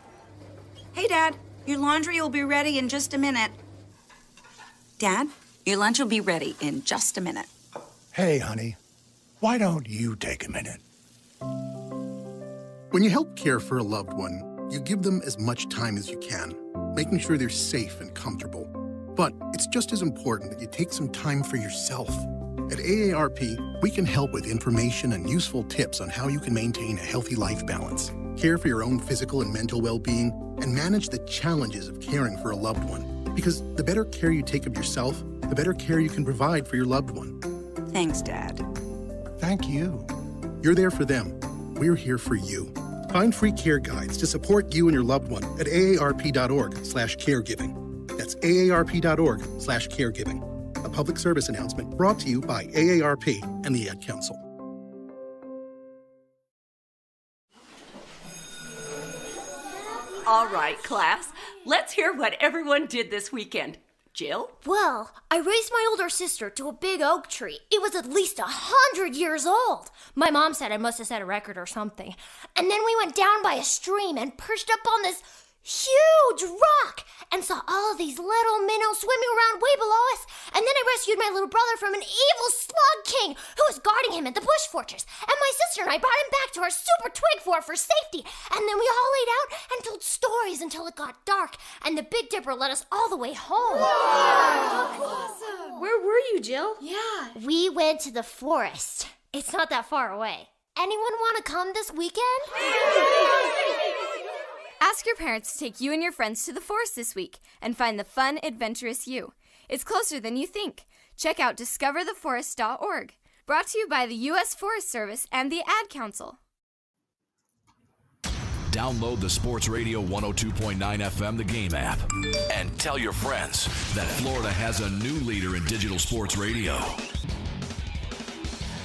Hey, Dad, your laundry will be ready in just a minute. Dad, your lunch will be ready in just a minute. Hey, honey, why don't you take a minute? When you help care for a loved one, you give them as much time as you can, making sure they're safe and comfortable. But it's just as important that you take some time for yourself. At AARP, we can help with information and useful tips on how you can maintain a healthy life balance, care for your own physical and mental well-being, and manage the challenges of caring for a loved one. Because the better care you take of yourself, the better care you can provide for your loved one. Thanks, Dad. Thank you. You're there for them. We're here for you. Find free care guides to support you and your loved one at aarp.org/caregiving. That's aarp.org/caregiving. A public service announcement brought to you by AARP and the Ad Council. All right, class. Let's hear what everyone did this weekend. Jill? Well, I raised my older sister to a big oak tree. It was at least 100 years old. My mom said I must have set a record or something. And then we went down by a stream and perched up on this huge rock and saw all of these little minnows swimming around way below us. And then I rescued my little brother from an evil slug king who was guarding him at the bush fortress. And my sister and I brought him back to our super twig fort for safety. And then we all laid out and told stories until it got dark. And the Big Dipper led us all the way home. Wow. Awesome. Where were you, Jill? Yeah. We went to the forest. It's not that far away. Anyone want to come this weekend? Ask your parents to take you and your friends to the forest this week and find the fun, adventurous you. It's closer than you think. Check out discovertheforest.org. Brought to you by the U.S. Forest Service and the Ad Council. Download the Sports Radio 102.9 FM The Game app and tell your friends that Florida has a new leader in digital sports radio.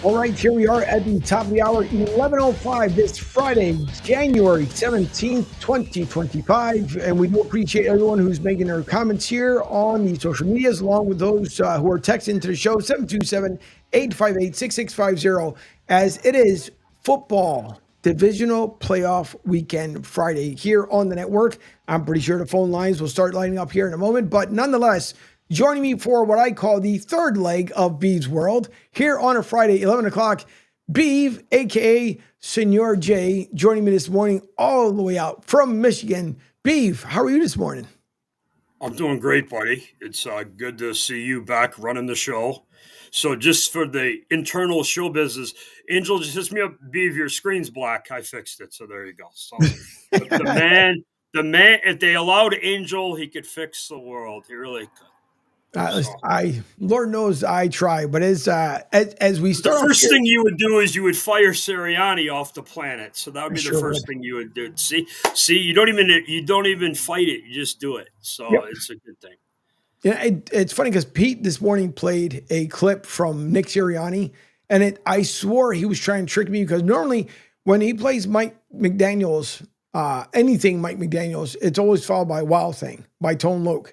All right, here we are at the top of the hour, 11:05 this Friday, January 17th, 2025. And we do appreciate everyone who's making their comments here on the social medias, along with those who are texting to the show, 727-858-6650, as it is football divisional playoff weekend Friday here on the network. I'm pretty sure the phone lines will start lining up here in a moment, but nonetheless, joining me for what I call the third leg of Beeve's World here on a Friday, 11 o'clock, Beeve, a.k.a. Senor J, joining me this morning all the way out from Michigan. Beeve, how are you this morning? I'm doing great, buddy. It's good to see you back running the show. So, just for the internal show business, Angel just hits me up. Beav, your screen's black. I fixed it. So there you go. So the man. If they allowed Angel, he could fix the world. He really could. Lord knows I try, but as we start, the first thing you would do is you would fire Sirianni off the planet. So that would be the first thing you would do. See, you don't even fight it. You just do it. So it's a good thing. Yeah, it's funny because Pete this morning played a clip from Nick Sirianni, and I swore he was trying to trick me because normally when he plays Mike McDaniels, anything Mike McDaniels, it's always followed by Wild Thing by Tone Loc.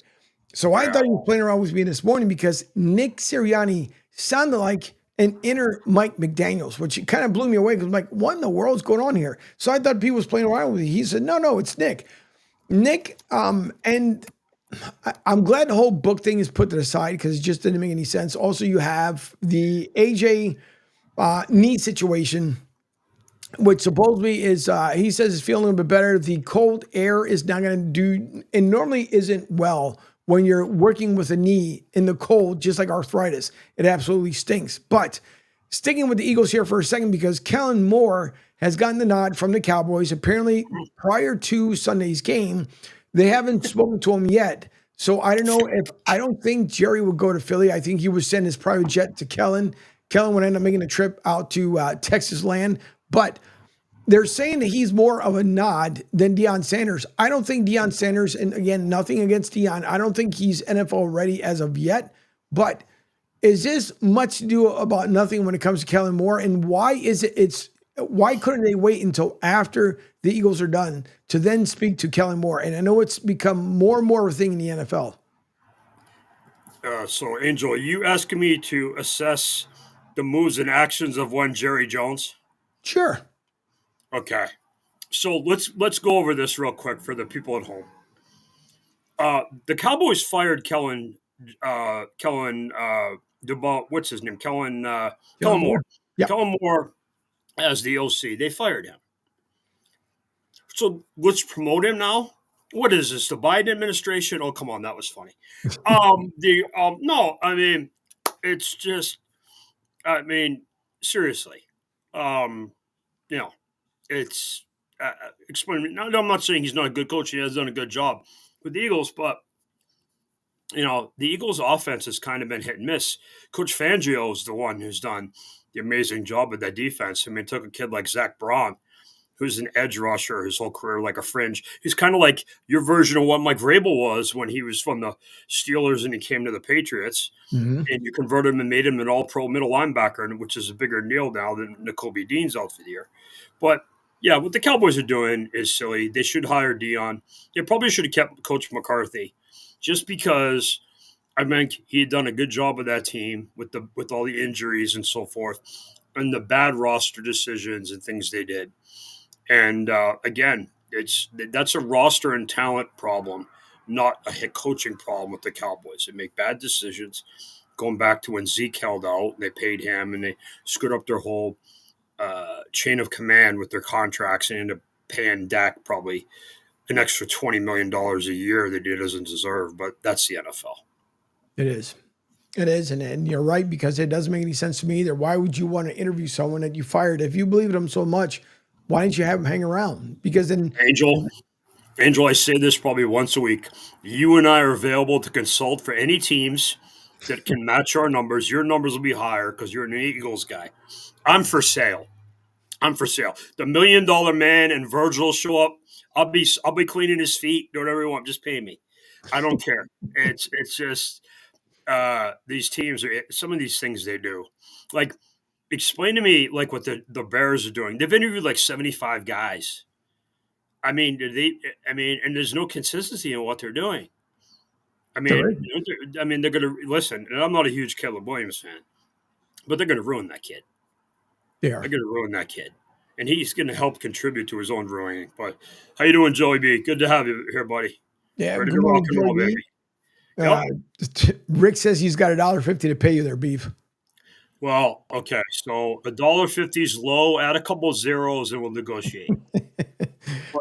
So I thought he was playing around with me this morning because Nick Sirianni sounded like an inner Mike McDaniels, which kind of blew me away because I'm like, what in the world's going on here? So I thought Pete was playing around with me. He said, no, it's Nick. And I'm glad the whole book thing is put to the side because it just didn't make any sense. Also, you have the AJ knee situation, which supposedly is, he says is feeling a little bit better. The cold air is not going to do, and normally isn't well when you're working with a knee in the cold, just like arthritis. It absolutely stinks. But sticking with the Eagles here for a second, because Kellen Moore has gotten the nod from the Cowboys. Apparently, prior to Sunday's game, they haven't spoken to him yet. So I don't know I don't think Jerry would go to Philly. I think he would send his private jet to Kellen. Kellen would end up making a trip out to Texas land. But they're saying that he's more of a nod than Deion Sanders. I don't think Deion Sanders, and again, nothing against Deion, I don't think he's NFL ready as of yet. But is this much to do about nothing when it comes to Kellen Moore? And why couldn't they wait until after the Eagles are done to then speak to Kellen Moore? And I know it's become more and more of a thing in the NFL. So, Angel, are you asking me to assess the moves and actions of one Jerry Jones? Sure. Okay. So let's go over this real quick for the people at home. The Cowboys fired Kellen Dubois, what's his name? Kellen Moore. Yep. Kellen Moore as the OC. They fired him. So let's promote him now. What is this? The Biden administration? Oh, come on, that was funny. No, I mean, it's just, seriously, it's explain. No, I'm not saying he's not a good coach. He has done a good job with the Eagles, but the Eagles' offense has kind of been hit and miss. Coach Fangio is the one who's done the amazing job with that defense. I mean, took a kid like Zach Braun, who's an edge rusher his whole career, like a fringe. He's kind of like your version of what Mike Vrabel was when he was from the Steelers and he came to the Patriots. Mm-hmm. And you converted him and made him an all-pro middle linebacker, which is a bigger deal now than N'Kobe Dean's out for the year. But yeah, what the Cowboys are doing is silly. They should hire Deion. They probably should have kept Coach McCarthy, just because I mean he had done a good job with that team with all the injuries and so forth, and the bad roster decisions and things they did. And again, that's a roster and talent problem, not a head coaching problem with the Cowboys. They make bad decisions. Going back to when Zeke held out, they paid him, and they screwed up their whole chain of command with their contracts and ended up paying Dak probably an extra $20 million a year that he doesn't deserve. But that's the NFL. It is. And you're right, because it doesn't make any sense to me either. Why would you want to interview someone that you fired? If you believe in them so much, why didn't you have him hang around? Because then Angel, I say this probably once a week. You and I are available to consult for any teams that can match our numbers. Your numbers will be higher because you're an Eagles guy. I'm for sale. The $1 million man and Virgil show up. I'll be cleaning his feet. Do whatever you want. Just pay me. I don't care. It's just these teams are some of these things they do. Like, explain to me like what the Bears are doing. They've interviewed like 75 guys. And there's no consistency in what they're doing. They're going to listen. And I'm not a huge Caleb Williams fan, but they're going to ruin that kid. They're going to ruin that kid. And he's going to help contribute to his own ruining. But how you doing, Joey B? Good to have you here, buddy. Yeah, ready to rock and roll, baby. Rick says he's got $1.50 to pay you there, Beef. Well, okay. So $1.50 is low. Add a couple of zeros and we'll negotiate.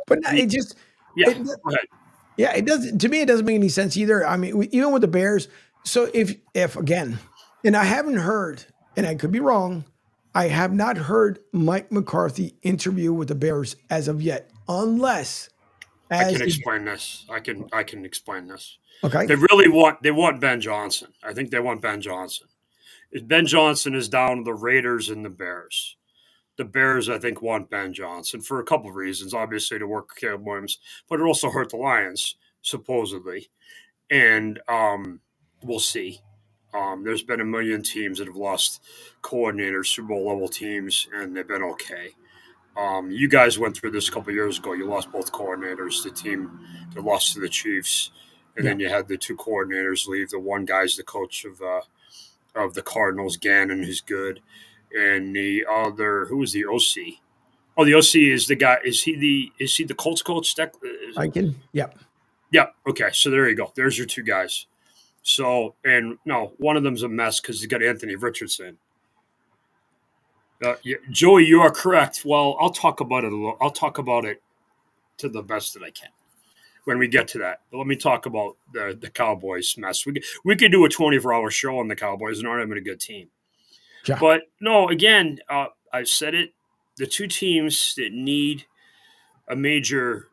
But it just... Yeah, go ahead. Yeah, it doesn't. To me, it doesn't make any sense either. I mean, even with the Bears. So if again, and I haven't heard, and I could be wrong, I have not heard Mike McCarthy interview with the Bears as of yet, unless I as can explain this. I can explain this. okay, They want Ben Johnson. I think they want Ben Johnson. Ben Johnson is down to the Raiders and the Bears. The Bears, I think, want Ben Johnson for a couple of reasons. Obviously, to work with Caleb Williams, but it also hurt the Lions, supposedly. And we'll see. There's been a million teams that have lost coordinators, Super Bowl level teams, and they've been okay. You guys went through this a couple of years ago. You lost both coordinators. The team that lost to the Chiefs, and then you had the two coordinators leave. The one guy's the coach of the Cardinals, Gannon, who's good, and the other, who was the OC? Oh, the OC is the guy. Is he the Colts coach? I can. Yep. Yeah. Okay. So there you go. There's your two guys. So, and no, one of them's a mess because he's got Anthony Richardson. Yeah, Joey, you are correct. Well, I'll talk about it a little. I'll talk about it to the best that I can when we get to that. But let me talk about the Cowboys mess. We could do a 24-hour show on the Cowboys and aren't having a good team. Yeah. But no, again, I've said it. The two teams that need a major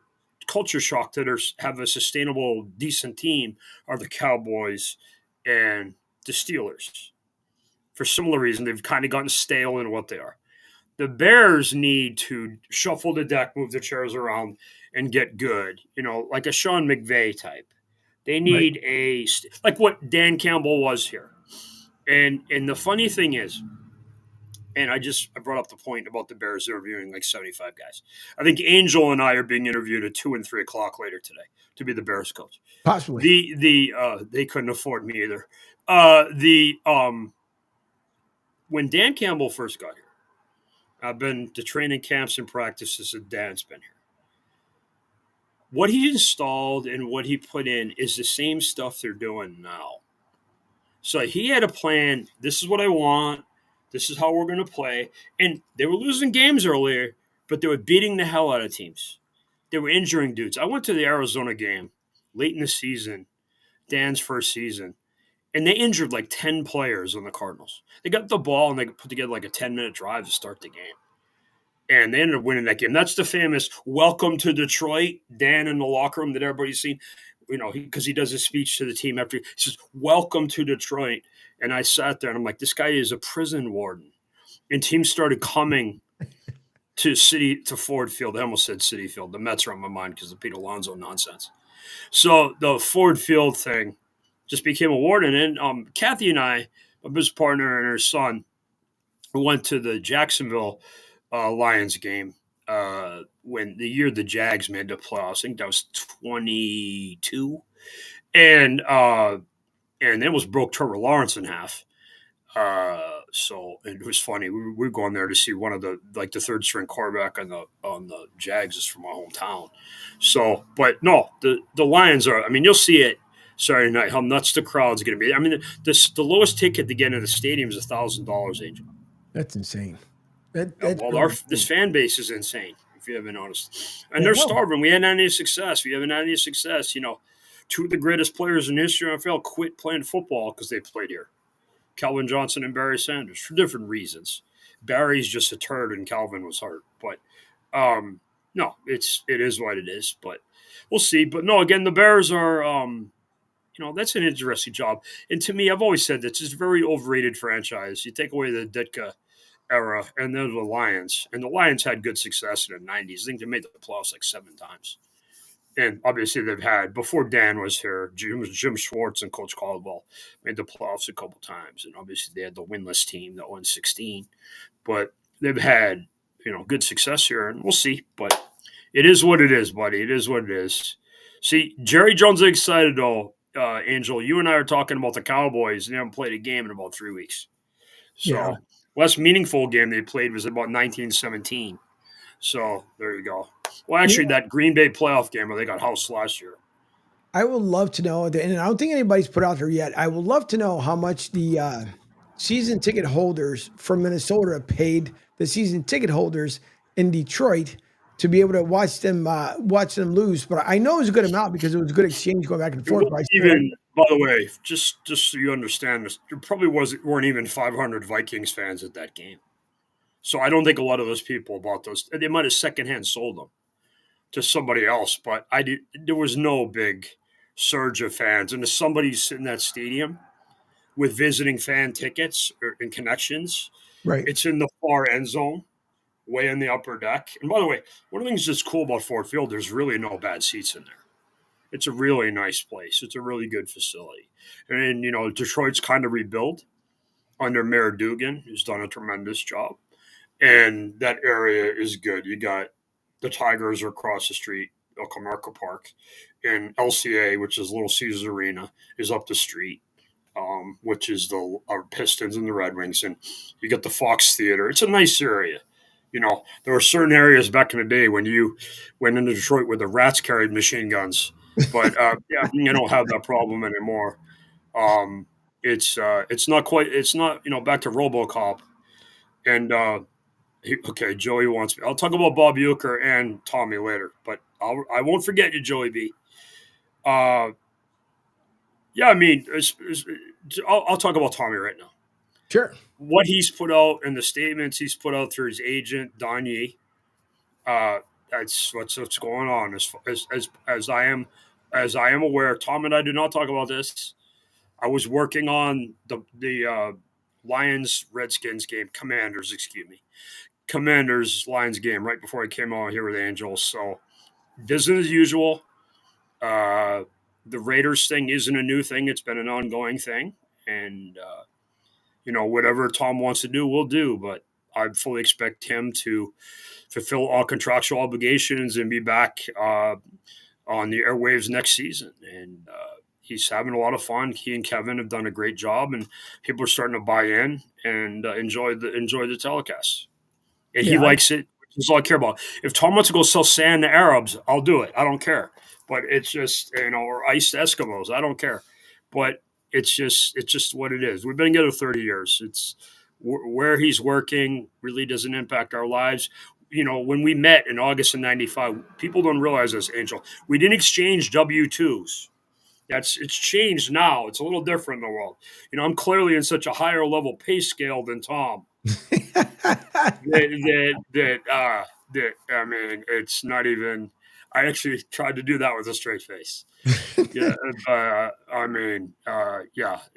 culture shock that have a sustainable, decent team are the Cowboys and the Steelers. For similar reason, they've kind of gotten stale in what they are. The Bears need to shuffle the deck, move the chairs around, and get good. You know, like a Sean McVay type. They need like what Dan Campbell was here. And the funny thing is, and I brought up the point about the Bears interviewing like 75 guys. I think Angel and I are being interviewed at 2 and 3 o'clock later today to be the Bears coach. Possibly. They couldn't afford me either. When Dan Campbell first got here, I've been to training camps and practices that Dan's been here. What he installed and what he put in is the same stuff they're doing now. So he had a plan. This is what I want. This is how we're going to play. And they were losing games earlier, but they were beating the hell out of teams. They were injuring dudes. I went to the Arizona game late in the season, Dan's first season, and they injured like 10 players on the Cardinals. They got the ball and they put together like a 10-minute drive to start the game. And they ended up winning that game. That's the famous welcome to Detroit, Dan in the locker room that everybody's seen, you know, because he does a speech to the team after. He says, welcome to Detroit. And I sat there and I'm like, this guy is a prison warden. And teams started coming to Ford Field. I almost said Citi Field. The Mets are on my mind because of Pete Alonso nonsense. So the Ford Field thing just became a warden. And Kathy and I, my business partner and her son, went to the Jacksonville Lions game when the year the Jags made the playoffs. I think that was 22. And it was broke Trevor Lawrence in half. So it was funny. We were going there to see one of the third string quarterback on the Jags is from my hometown. So, but no, the Lions are. I mean, you'll see it Saturday night. How nuts the crowd's going to be. I mean, the lowest ticket to get into the stadium is $1,000, Angel. That's insane. This fan base is insane. If you haven't noticed, and they're starving. We haven't had any success. We haven't had any success. You know, two of the greatest players in history of NFL quit playing football because they played here. Calvin Johnson and Barry Sanders for different reasons. Barry's just a turd and Calvin was hurt. But no, it is what it is. But we'll see. But no, again, the Bears are that's an interesting job. And to me, I've always said this is a very overrated franchise. You take away the Ditka era and then the Lions. And the Lions had good success in the 90s. I think they made the playoffs like 7 times. And obviously they've had, before Dan was here, Jim Schwartz and Coach Caldwell made the playoffs a couple times. And obviously they had the winless team that won 16. But they've had, good success here. And we'll see. But it is what it is, buddy. It is what it is. See, Jerry Jones is excited, though. Angel, you and I are talking about the Cowboys, and they haven't played a game in about 3 weeks. So last meaningful game they played was about 1917. So there you go. Well, actually, that Green Bay playoff game where they got housed last year. I would love to know, and I don't think anybody's put out there yet. I would love to know how much the season ticket holders from Minnesota paid the season ticket holders in Detroit to be able to watch them lose. But I know it was a good amount because it was a good exchange going back and forth. But Even, by the way, just so you understand this, there probably weren't even 500 Vikings fans at that game. So I don't think a lot of those people bought those. They might have secondhand sold them to somebody else, but there was no big surge of fans. And if somebody's in that stadium with visiting fan tickets and connections, right, it's in the far end zone, way in the upper deck. And by the way, one of the things that's cool about Ford Field, there's really no bad seats in there. It's a really nice place. It's a really good facility. And, Detroit's kind of rebuilt under Mayor Dugan, who's done a tremendous job. And that area is good. You got the Tigers are across the street, Comerica Park, and LCA, which is Little Caesars Arena, is up the street, which is the Pistons and the Red Wings. And you got the Fox Theater. It's a nice area. There were certain areas back in the day when you went into Detroit where the rats carried machine guns. But, you don't have that problem anymore. It's not quite – it's not, back to RoboCop. And okay, Joey wants me. I'll talk about Bob Uecker and Tommy later, but I won't forget you, Joey B. I'll talk about Tommy right now. Sure. What he's put out and the statements he's put out through his agent, Don Yee, that's what's going on. As I am aware, Tom and I do not talk about this. I was working on the Lions-Redskins game, Commanders-Lions game right before I came out here with Angels. So business as usual. The Raiders thing isn't a new thing. It's been an ongoing thing. And, whatever Tom wants to do, we'll do. But I fully expect him to fulfill all contractual obligations and be back on the airwaves next season. And he's having a lot of fun. He and Kevin have done a great job, and people are starting to buy in and enjoy the telecast. And he likes it. That's all I care about. If Tom wants to go sell sand to Arabs, I'll do it. I don't care. But it's just, or iced Eskimos. I don't care. But it's just what it is. We've been together 30 years. It's where he's working really doesn't impact our lives. When we met in August of 95, people don't realize this, Angel. We didn't exchange W-2s. It's changed now. It's a little different in the world. I'm clearly in such a higher level pay scale than Tom. It's not even. I actually tried to do that with a straight face. Yeah,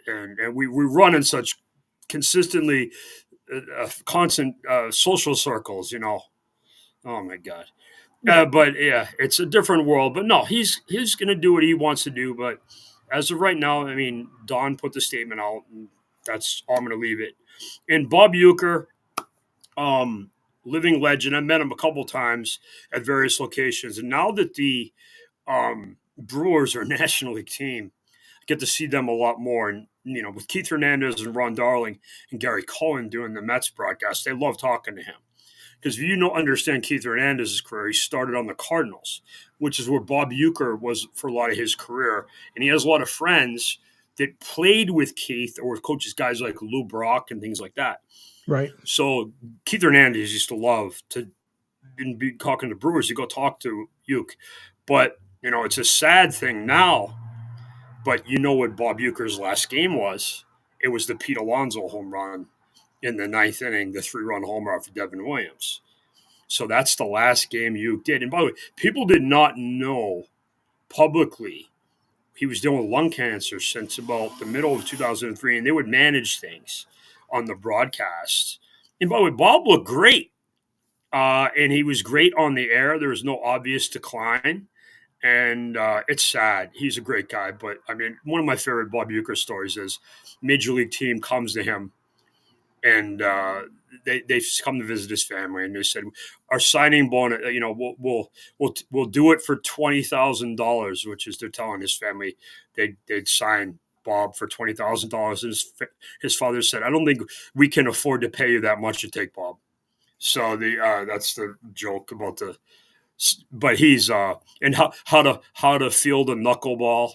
and we run in such consistently constant social circles. Oh my God. But yeah, it's a different world. But no, he's going to do what he wants to do. But as of right now, Don put the statement out, and that's all I'm going to leave it. And Bob Uecker, living legend. I met him a couple times at various locations. And now that the Brewers are a National League team, I get to see them a lot more. And, with Keith Hernandez and Ron Darling and Gary Cohen doing the Mets broadcast, they love talking to him. Because if you understand Keith Hernandez's career, he started on the Cardinals, which is where Bob Uecker was for a lot of his career. And he has a lot of friends that played with Keith or coaches guys like Lou Brock and things like that. Right. So Keith Hernandez used to love to be talking to Brewers. You go talk to Ueck. But, it's a sad thing now. But what Bob Uecker's last game was? It was the Pete Alonso home run in the ninth inning, the 3-run homer off of Devin Williams. So that's the last game Ueck did. And by the way, people did not know publicly he was dealing with lung cancer since about the middle of 2003, and they would manage things on the broadcast. And by the way, Bob looked great, and he was great on the air. There was no obvious decline, and it's sad. He's a great guy, but, one of my favorite Bob Uecker stories is Major League team comes to him, and they've come to visit his family, and they said, "Our signing bonus, we'll do it for $20,000," which is they're telling his family they'd sign Bob for $20,000. And his father said, "I don't think we can afford to pay you that much to take Bob." So that's the joke about the. But he's and how to field a knuckleball,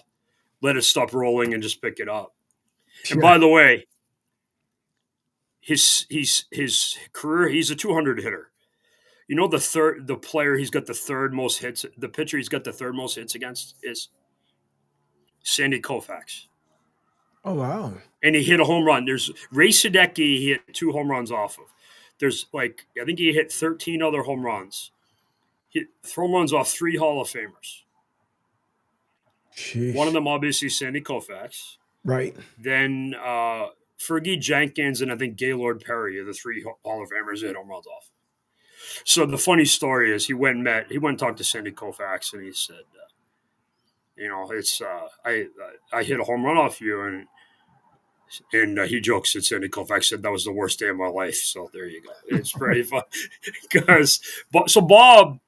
let it stop rolling, and just pick it up. Sure. And by the way. His career, he's a 200 hitter. You know the player he's got the third most hits, the pitcher he's got the third most hits against is Sandy Koufax. Oh, wow. And he hit a home run. There's Ray Sadecki, he hit 2 home runs off of. There's I think he hit 13 other home runs. He hit home runs off 3 Hall of Famers. Sheesh. One of them, obviously, Sandy Koufax. Right. Then Fergie Jenkins and I think Gaylord Perry are the 3 Hall of Famers that hit home runs off. So the funny story is he went and talked to Sandy Koufax and he said, it's I hit a home run off you, and he jokes that Sandy Koufax said that was the worst day of my life. So there you go. It's pretty fun because Bob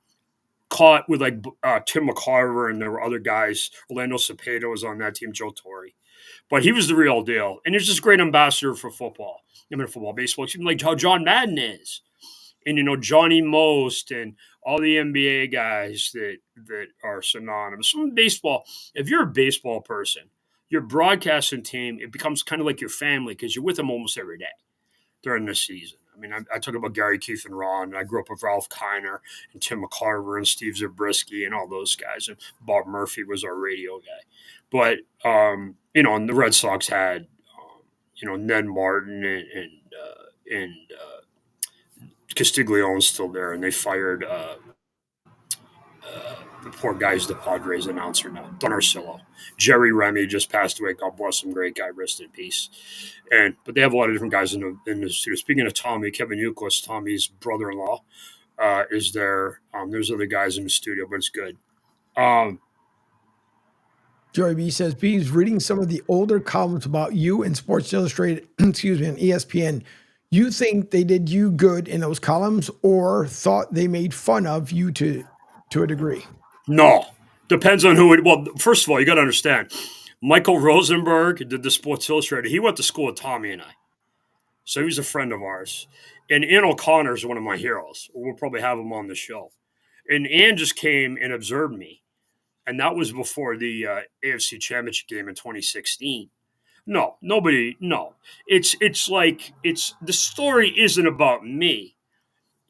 caught with Tim McCarver and there were other guys. Orlando Cepeda was on that team, Joe Torre, but he was the real deal. And he's just great ambassador for football. Baseball, like how John Madden is. And, Johnny Most and all the NBA guys that are synonymous. From baseball, if you're a baseball person, your broadcasting team, it becomes kind of like your family because you're with them almost every day during the season. I mean, I talk about Gary, Keith, and Ron, and I grew up with Ralph Kiner and Tim McCarver and Steve Zabriskie and all those guys. And Bob Murphy was our radio guy. But, and the Red Sox had, Ned Martin and Castiglione's still there, and they fired the poor guy's the Padres announcer now, Don Orsillo. Jerry Remy just passed away. God bless him, great guy, rest in peace. But they have a lot of different guys in the studio. Speaking of Tommy, Kevin Euclid, Tommy's brother-in-law, is there. There's other guys in the studio, but it's good. Joey B says, B's reading some of the older columns about you in Sports Illustrated, and ESPN. You think they did you good in those columns or thought they made fun of you to a degree? No. Depends on who it – well, first of all, you got to understand. Michael Rosenberg did the Sports Illustrated. He went to school with Tommy and I. So he was a friend of ours. And Ann O'Connor is one of my heroes. We'll probably have him on the show. And Ann just came and observed me. And that was before the AFC Championship game in 2016. No, nobody. No, it's the story isn't about me.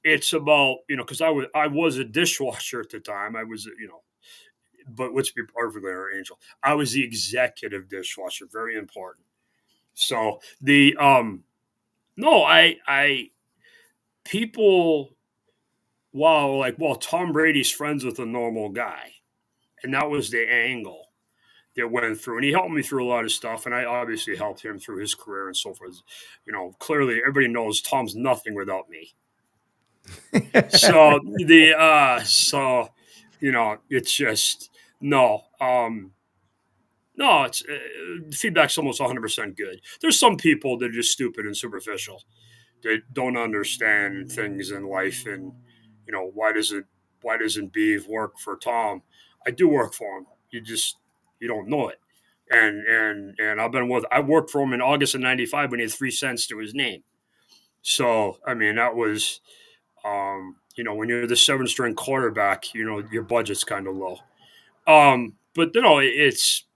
It's about because I was a dishwasher at the time. I was but let's be perfectly honest, Angel. I was the executive dishwasher, very important. So the people Tom Brady's friends with a normal guy, and that was the angle that went through, and he helped me through a lot of stuff, and I obviously helped him through his career and so forth. Clearly everybody knows Tom's nothing without me. So it's just it's feedback's almost 100% good. There's some people that are just stupid and superficial. They don't understand things in life, and why doesn't Beeve work for Tom? I do work for him. You don't know it. And I worked for him in August of 95 when he had 3 cents to his name. So, I mean, that was, when you're the 7th-string quarterback, your budget's kind of low. But it's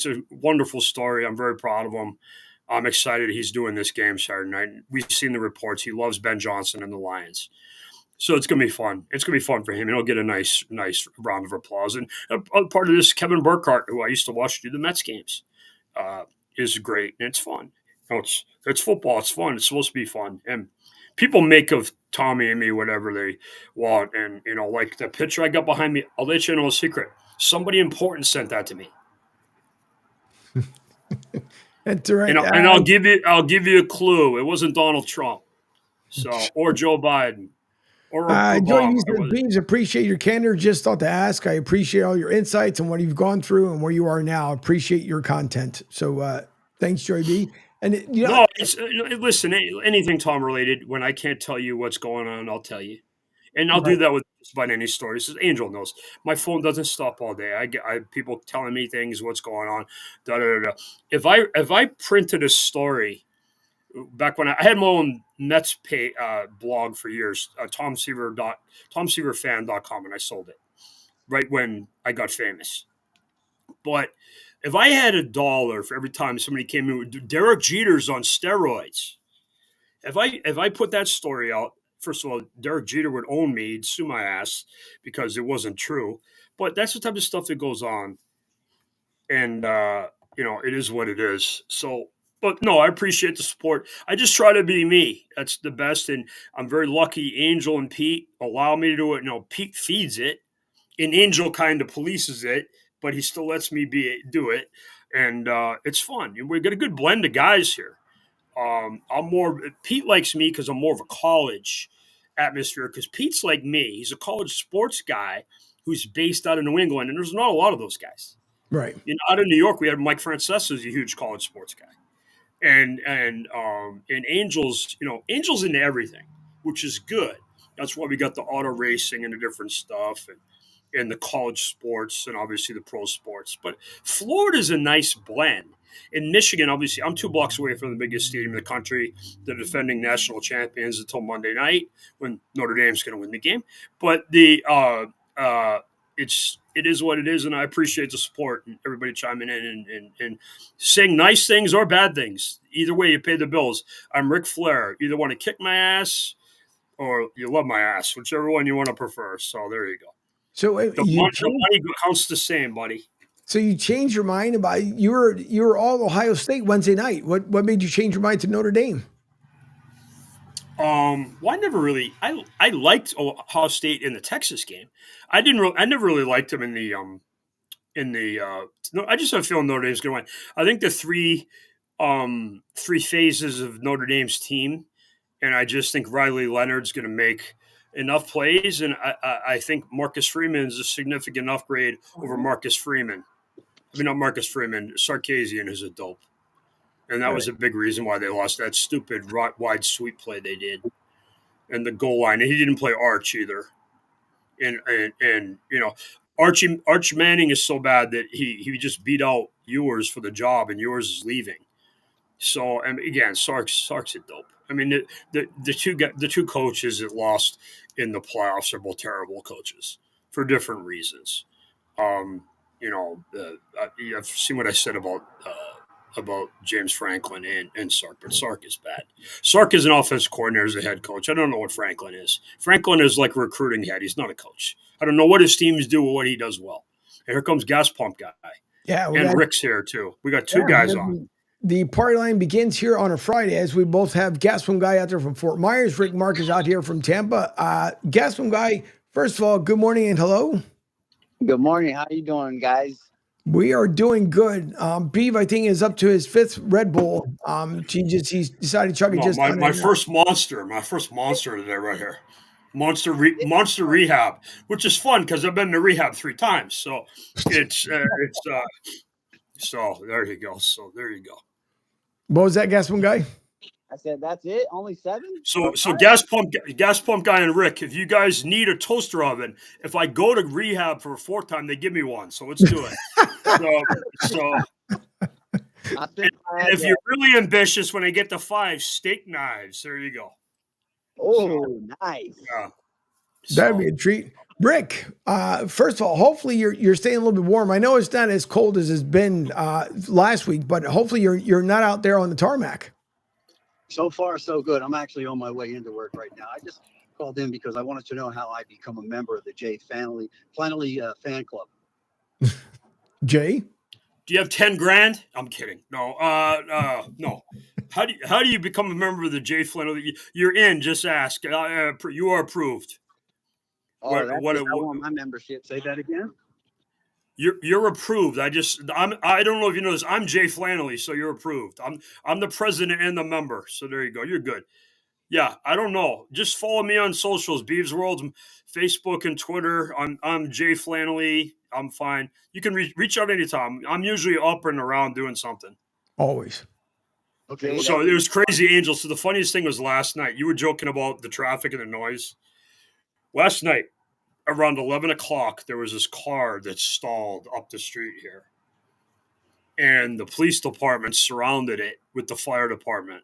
a wonderful story. I'm very proud of him. I'm excited he's doing this game Saturday night. We've seen the reports. He loves Ben Johnson and the Lions. So it's going to be fun. It's going to be fun for him, and he'll get a nice round of applause. And part of this, Kevin Burkhardt, who I used to watch do the Mets games, is great, and it's fun. It's football. It's fun. It's supposed to be fun. And people make of Tommy and me whatever they want. And, like the picture I got behind me, I'll let you know a secret. Somebody important sent that to me. That's right. And I'll give you a clue. It wasn't Donald Trump, or Joe Biden. Joey Beans, appreciate your candor. Just thought to ask. I appreciate all your insights and what you've gone through and where you are now. Appreciate your content. So thanks, Joey B. And listen, anything Tom related. When I can't tell you what's going on, I'll tell you, and I'll do that with just about any story. So Angel knows my phone doesn't stop all day. I people telling me things, what's going on. Da, da, da, da. If I printed a story. Back when I had my own Mets blog for years, TomSeaverFan.com, and I sold it right when I got famous. But if I had $1 for every time somebody came in with Derek Jeter's on steroids, if I put that story out first of all, Derek Jeter would own me. He'd sue my ass because it wasn't true. But that's the type of stuff that goes on. And, it is what it is. So, but no, I appreciate the support. I just try to be me. That's the best. And I'm very lucky Angel and Pete allow me to do it. Pete feeds it, and Angel kind of polices it, but he still lets me do it. And it's fun. We've got a good blend of guys here. Pete likes me because I'm more of a college atmosphere, because Pete's like me. He's a college sports guy who's based out of New England, and there's not a lot of those guys. Right. Out of New York, we had Mike Francesa, who's a huge college sports guy. And Angel's, Angel's into everything, which is good. That's why we got the auto racing and the different stuff and the college sports and obviously the pro sports. But Florida's a nice blend. In Michigan, obviously, I'm 2 blocks away from the biggest stadium in the country, the defending national champions, until Monday night when Notre Dame's going to win the game. But it is what it is, and I appreciate the support and everybody chiming in and saying nice things or bad things. Either way, you pay the bills. I'm Ric Flair. You either want to kick my ass or you love my ass, whichever one you want to prefer. So there you go. So the money counts the same, buddy. So you changed your mind about you were all Ohio State Wednesday night. What made you change your mind to Notre Dame? Well, I never really. I liked Ohio State in the Texas game. I never really liked them in the. I just have a feeling Notre Dame's going to win. I think the three phases of Notre Dame's team, and I just think Riley Leonard's going to make enough plays, and I think Marcus Freeman is a significant upgrade over Marcus Freeman. I mean, not Marcus Freeman. Sarkisian is a dope. And that was a big reason why they lost that stupid wide sweep play they did. And the goal line. And he didn't play Arch either. And Arch Manning is so bad that he just beat out Ewers for the job, and Ewers is leaving. So, and again, Sark's a dope. I mean, the two coaches that lost in the playoffs are both terrible coaches for different reasons. I've seen what I said about James Franklin and Sark, but Sark is bad. Sark is an offensive coordinator as a head coach. I don't know what Franklin is. Franklin is like a recruiting head. He's not a coach. I don't know what his teams do or what he does well. And here comes Gas Pump Guy. Yeah, and Rick's here too. We got two guys on. The party line begins here on a Friday as we both have Gas Pump Guy out there from Fort Myers. Rick Mark is out here from Tampa. Gas Pump Guy, first of all, good morning and hello. Good morning. How you doing, guys? We are doing good. Beeve, I think, is up to his 5th Red Bull. He's decided to chug it. My first monster today right here. Monster Rehab, which is fun because I've been to rehab 3 times. So so there you go. What was that, Gas Pump Guy? I said, that's it? Only 7? So Gas Pump Guy and Rick, if you guys need a toaster oven, if I go to rehab for a 4th time, they give me one. So let's do it. If you're really ambitious, when I get to 5, steak knives. There you go. Oh, nice. Yeah. That'd be a treat. Rick, first of all, hopefully you're staying a little bit warm. I know it's not as cold as it's been last week, but hopefully you're not out there on the tarmac. So far, so good. I'm actually on my way into work right now. I just called in because I wanted to know how I become a member of the Jay Flannelly fan club. Jay? Do you have 10 grand? I'm kidding. No, no. How do you become a member of the Jay Flannelly? You're in. Just ask. You are approved. Oh, I want my membership. Say that again. You're approved. I don't know if you know this. I'm Jay Flannelly, so you're approved. I'm the president and the member. So there you go. You're good. Yeah, I don't know. Just follow me on socials, Beeves World, Facebook and Twitter. I'm Jay Flannelly. I'm fine. You can reach out anytime. I'm usually up and around doing something. Always. Okay. So it was crazy, Angel. So the funniest thing was last night. You were joking about the traffic and the noise. Last night, around 11 o'clock, there was this car that stalled up the street here. And the police department surrounded it with the fire department.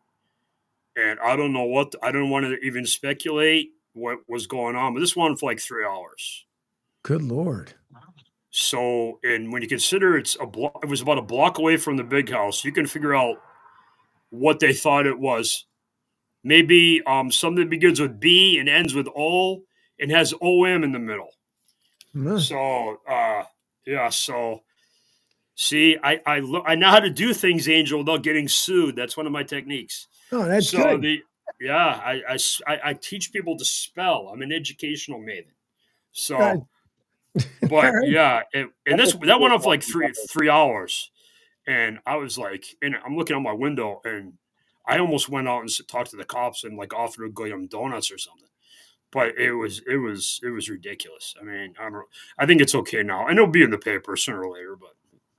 And I don't know I don't want to even speculate what was going on, but this went on for like 3 hours. Good Lord. So, and when you consider it was about a block away from the big house, you can figure out what they thought it was. Maybe something that begins with B and ends with O and has OM in the middle. So, yeah. So, see, I know how to do things, Angel, without getting sued. That's one of my techniques. Oh, that's so good. I teach people to spell. I'm an educational maven. So, but yeah, and that went on for like 3 hours, and I was like, and I'm looking out my window, and I almost went out and talked to the cops and like offered to go get them donuts or something. But it was ridiculous. I mean, I think it's okay now, and it'll be in the paper sooner or later. But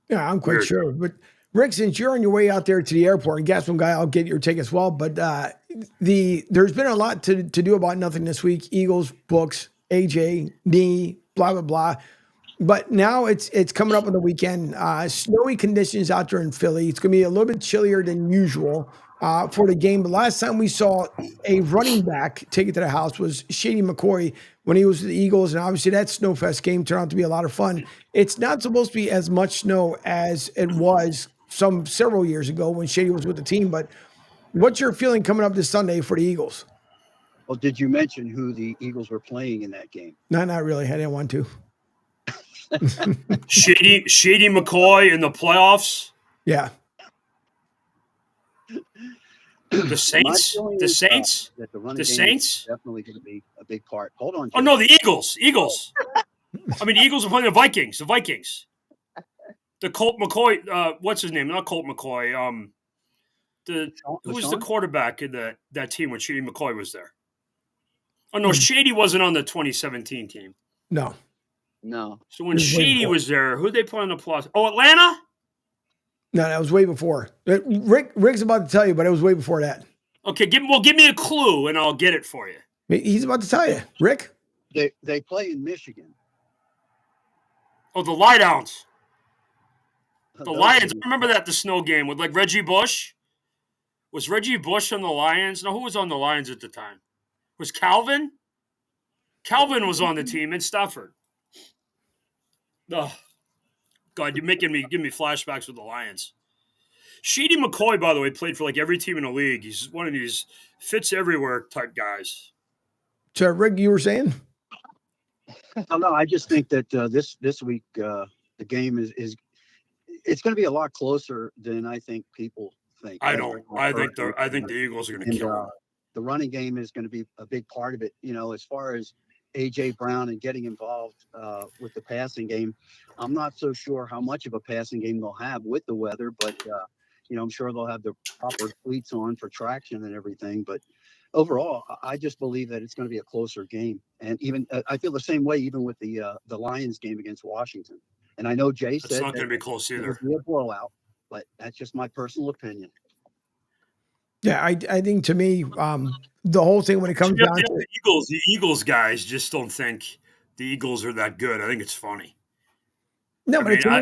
yeah, I'm quite weird. sure. But Rick, since you're on your way out there to the airport, and Gaston Guy, I'll get your take as well. But there's been a lot to do about nothing this week. Eagles, books, AJ, knee, blah blah blah. But now it's coming up on the weekend. Snowy conditions out there in Philly. It's going to be a little bit chillier than usual for the game. The last time we saw a running back take it to the house was Shady McCoy when he was with the Eagles, and obviously that Snowfest game turned out to be a lot of fun. It's not supposed to be as much snow as it was several years ago when Shady was with the team. But what's your feeling coming up this Sunday for the Eagles? Well, did you mention who the Eagles were playing in that game? No, not really. I didn't want to. Shady McCoy in the playoffs. Yeah. The Saints. The Saints. The Saints. Definitely going to be a big part. Hold on. Oh no, the Eagles. I mean, the Eagles are playing the Vikings. The Colt McCoy. What's his name? Not Colt McCoy. Who was the quarterback in that team when Shady McCoy was there? Oh no, Shady wasn't on the 2017 team. No. So when Shady was there, who they play on the plus? Oh, Atlanta? No, that was way before. Rick's about to tell you, but it was way before that. Okay, give me a clue and I'll get it for you. He's about to tell you. Rick? They play in Michigan. Oh, the Lie Downs. The Lions. I remember the snow game with like Reggie Bush. Was Reggie Bush on the Lions? No, who was on the Lions at the time? Was Calvin? Calvin was on the team in Stafford. Oh, God, you're making me give me flashbacks with the Lions. Shady McCoy, by the way, played for like every team in the league. He's one of these fits everywhere type guys. So, Rick, you were saying? No, I just think that this week the game is it's going to be a lot closer than I think people think. I don't. I think the Eagles are going to kill them. The running game is going to be a big part of it. You know, as far as A.J. Brown and getting involved with the passing game, I'm not so sure how much of a passing game they'll have with the weather, but I'm sure they'll have the proper cleats on for traction and everything. But overall, I just believe that it's going to be a closer game. And even I feel the same way even with the Lions game against Washington. And I know Jay said it's not going to be close either. It will be a blowout, but that's just my personal opinion. Yeah, I think to me, the whole thing when it comes down to the Eagles guys just don't think the Eagles are that good. I think it's funny. No, but but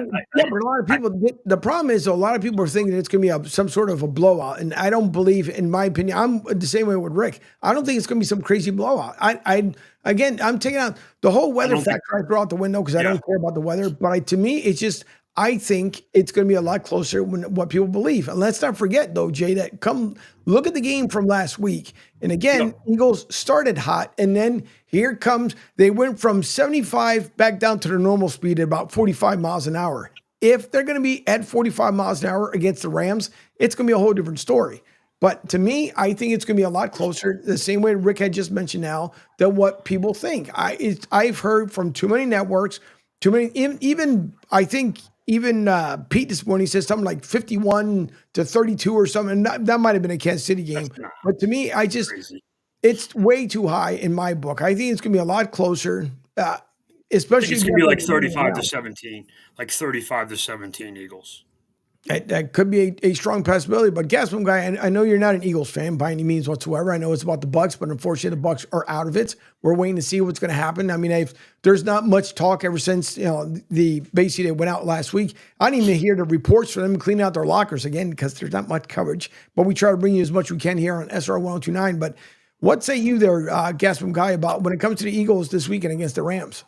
a lot of people. The problem is, a lot of people are thinking it's going to be some sort of a blowout, and I don't believe, in my opinion, I'm the same way with Rick. I don't think it's going to be some crazy blowout. I'm taking out the whole weather factor. I throw out the window because I don't care about the weather. But to me, it's just I think it's going to be a lot closer than what people believe. And let's not forget, though, Jay, that come look at the game from last week. And again, Eagles started hot, and then here comes, they went from 75 back down to their normal speed at about 45 miles an hour. If they're going to be at 45 miles an hour against the Rams, it's going to be a whole different story. But to me, I think it's going to be a lot closer, the same way Rick had just mentioned now, than what people think. I've heard from too many networks, too many, even Pete this morning says something like 51-32 or something. That might have been a Kansas City game. But to me, it's way too high in my book. I think it's going to be a lot closer, especially. It's going to be like 35-17, like 35-17 Eagles. That could be a strong possibility. But Gaston Guy, I know you're not an Eagles fan by any means whatsoever. I know it's about the Bucks, but unfortunately the Bucks are out of it. We're waiting to see what's going to happen. I mean, there's not much talk ever since basically they went out last week. I didn't even hear the reports for them cleaning out their lockers again because there's not much coverage. But we try to bring you as much as we can here on SR 1029. But what say you there, Gaston Guy, about when it comes to the Eagles this weekend against the Rams?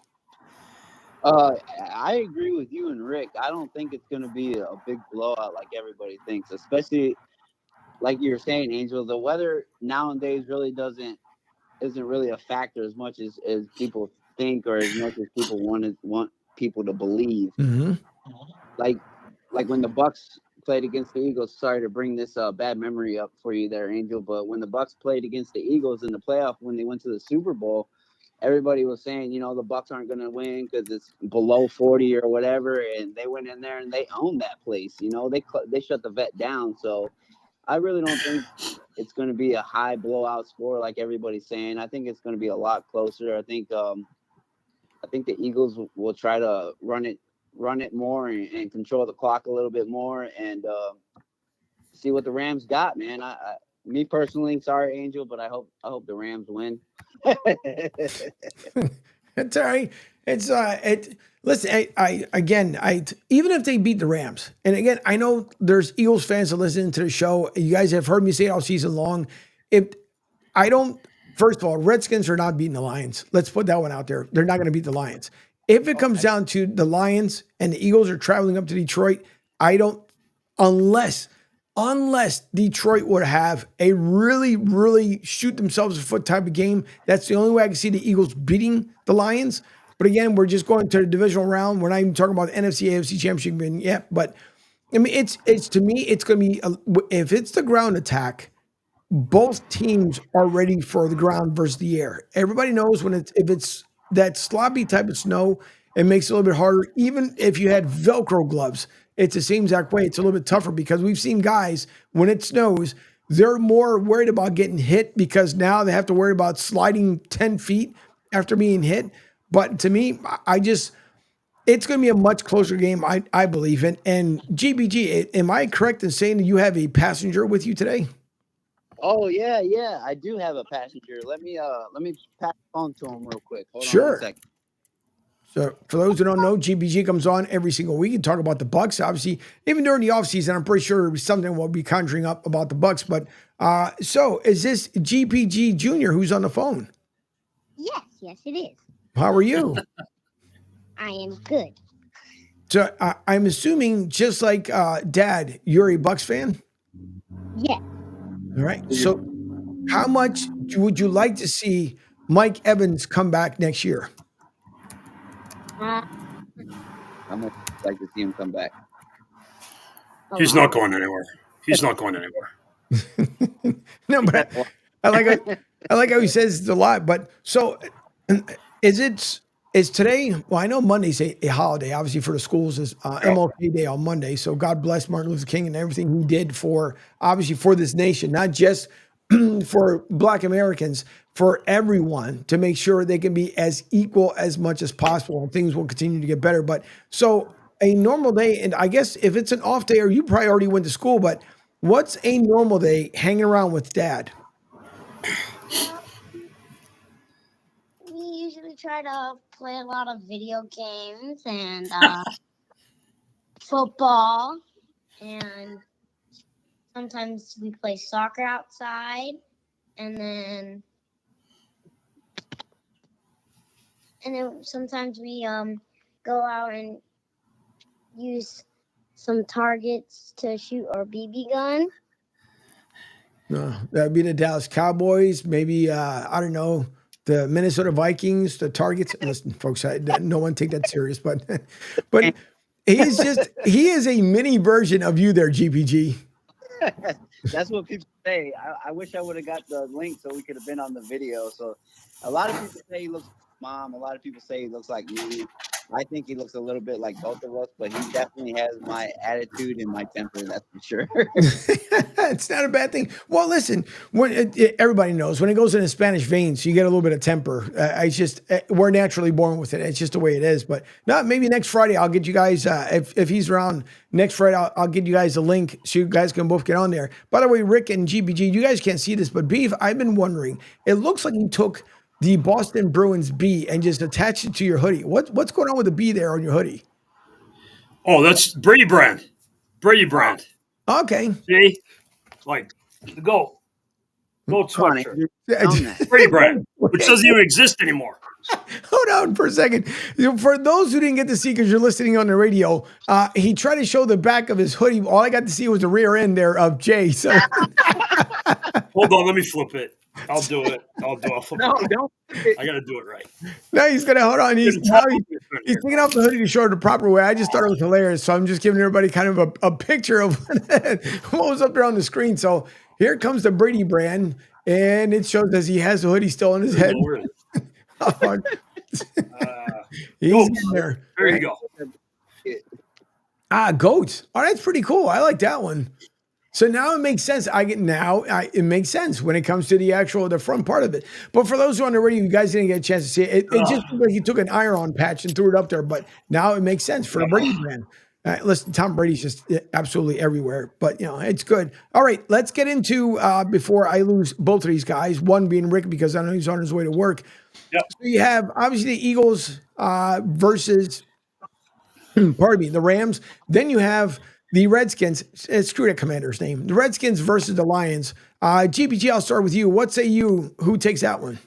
I agree with you and Rick. I don't think it's going to be a big blowout like everybody thinks, especially like you were saying, Angel, the weather nowadays really isn't really a factor as much as people think, or as much as people want people to believe. Mm-hmm. Like when the Bucks played against the Eagles. Sorry to bring this bad memory up for you there, Angel, but when the Bucks played against the Eagles in the playoff when they went to the Super Bowl, everybody was saying, the Bucks aren't going to win because it's below 40 or whatever, and they went in there and they owned that place. They shut the vet down. So I really don't think it's going to be a high blowout score like everybody's saying. I think it's going to be a lot closer. I think the Eagles will try to run it more and control the clock a little bit more, and see what the Rams got, man. Me personally, sorry, Angel, but I hope the Rams win. It's all right. It's listen, I even if they beat the Rams, and again, I know there's Eagles fans that listen to the show. You guys have heard me say it all season long. First of all, Redskins are not beating the Lions. Let's put that one out there. They're not going to beat the Lions. If it comes down to the Lions and the Eagles are traveling up to Detroit, unless Detroit would have a really, really shoot themselves a foot type of game, that's the only way I can see the Eagles beating the Lions. But again, we're just going to the divisional round. We're not even talking about the NFC, AFC championship yet. But I mean, it's to me, it's going to be if it's the ground attack, both teams are ready for the ground versus the air. Everybody knows if it's that sloppy type of snow, it makes it a little bit harder. Even if you had Velcro gloves, it's the same exact way. It's a little bit tougher because we've seen guys, when it snows, they're more worried about getting hit because now they have to worry about sliding 10 feet after being hit. But to me, it's going to be a much closer game, I believe. And GBG, am I correct in saying that you have a passenger with you today? Oh yeah, I do have a passenger. Let me pass the phone to him real quick. Hold Sure. on 1 second. So for those who don't know, GBG comes on every single week and talk about the Bucks. Obviously, even during the offseason, I'm pretty sure something will be conjuring up about the Bucks. But so is this GPG Jr. who's on the phone? Yes, it is. How are you? I am good. So I'm assuming, just like Dad, you're a Bucks fan? Yeah. All right. So how much would you like to see Mike Evans come back next year? How much would you like to see him come back? He's not going anywhere. He's not going anywhere. No, but I like how he says it a lot. But so is today? Well, I know Monday's a holiday, obviously, for the schools. Is MLK Day on Monday. So God bless Martin Luther King and everything he did for this nation, not just for Black Americans, for everyone, to make sure they can be as equal as much as possible, and things will continue to get better. But so a normal day, and I guess if it's an off day, or you probably already went to school, but what's a normal day hanging around with Dad? We usually try to play a lot of video games and football, and sometimes we play soccer outside, and then sometimes we go out and use some targets to shoot our BB gun. That'd be the Dallas Cowboys, maybe I don't know, the Minnesota Vikings, the Targets. Listen, folks, no one take that serious, but he is a mini version of you there, GPG. That's what people say. I wish I would have got the link so we could have been on the video. So a lot of people say he looks like Mom. A lot of people say he looks like me. I think he looks a little bit like both of us, but he definitely has my attitude and my temper, that's for sure. It's not a bad thing. Well, listen, when everybody knows when it goes in the Spanish veins, you get a little bit of temper. We're naturally born with it. It's just the way it is. But maybe next Friday I'll get you guys, if he's around next Friday, I'll get you guys a link so you guys can both get on there. By the way, Rick and GBG, you guys can't see this, but Beef, I've been wondering, it looks like he took the Boston Bruins B and just attached it to your hoodie. What's going on with the B there on your hoodie? Oh, that's Brady brand. Brady brand. Okay. See? Like the goat sweatshirt. Brady brand, which doesn't even exist anymore. Hold on for a second. For those who didn't get to see, because you're listening on the radio, he tried to show the back of his hoodie. All I got to see was the rear end there of Jay. So Hold on, let me flip it. I'll do it. I'll flip No, it. don't. I got to do it right. No, he's gonna hold on. He's taking off the hoodie to show it the proper way. I just thought it was hilarious, so I'm just giving everybody kind of a picture of what was up there on the screen. So here comes the Brady brand, and it shows as he has the hoodie still on his head. He's in there. There you go. Goats. Oh, that's pretty cool. I like that one. So now it makes sense. It makes sense when it comes to the front part of it. But for those who are on the radio, you guys didn't get a chance to see it. It just looked like he took an iron-on patch and threw it up there. But now it makes sense for a Brady brand. Listen, Tom Brady's just absolutely everywhere. But, it's good. All right, let's get into, before I lose both of these guys, one being Rick, because I know he's on his way to work. Yep. So you have, obviously, the Eagles versus, the Rams. Then you have the Redskins. Screw that commander's name. The Redskins versus the Lions. GPG, I'll start with you. What say you? Who takes that one?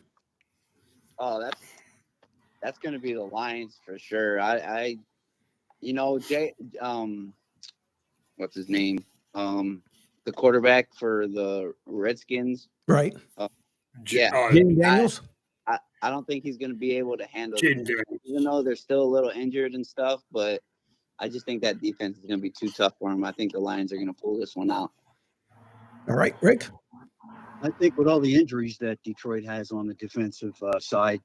Oh, that's going to be the Lions for sure. Jay, what's his name? The quarterback for the Redskins. Right. Jaden Daniels. I don't think he's going to be able to handle Jaden it, Daniels. even though they're still a little injured and stuff. But I just think that defense is going to be too tough for him. I think the Lions are going to pull this one out. All right, Rick. I think with all the injuries that Detroit has on the defensive side,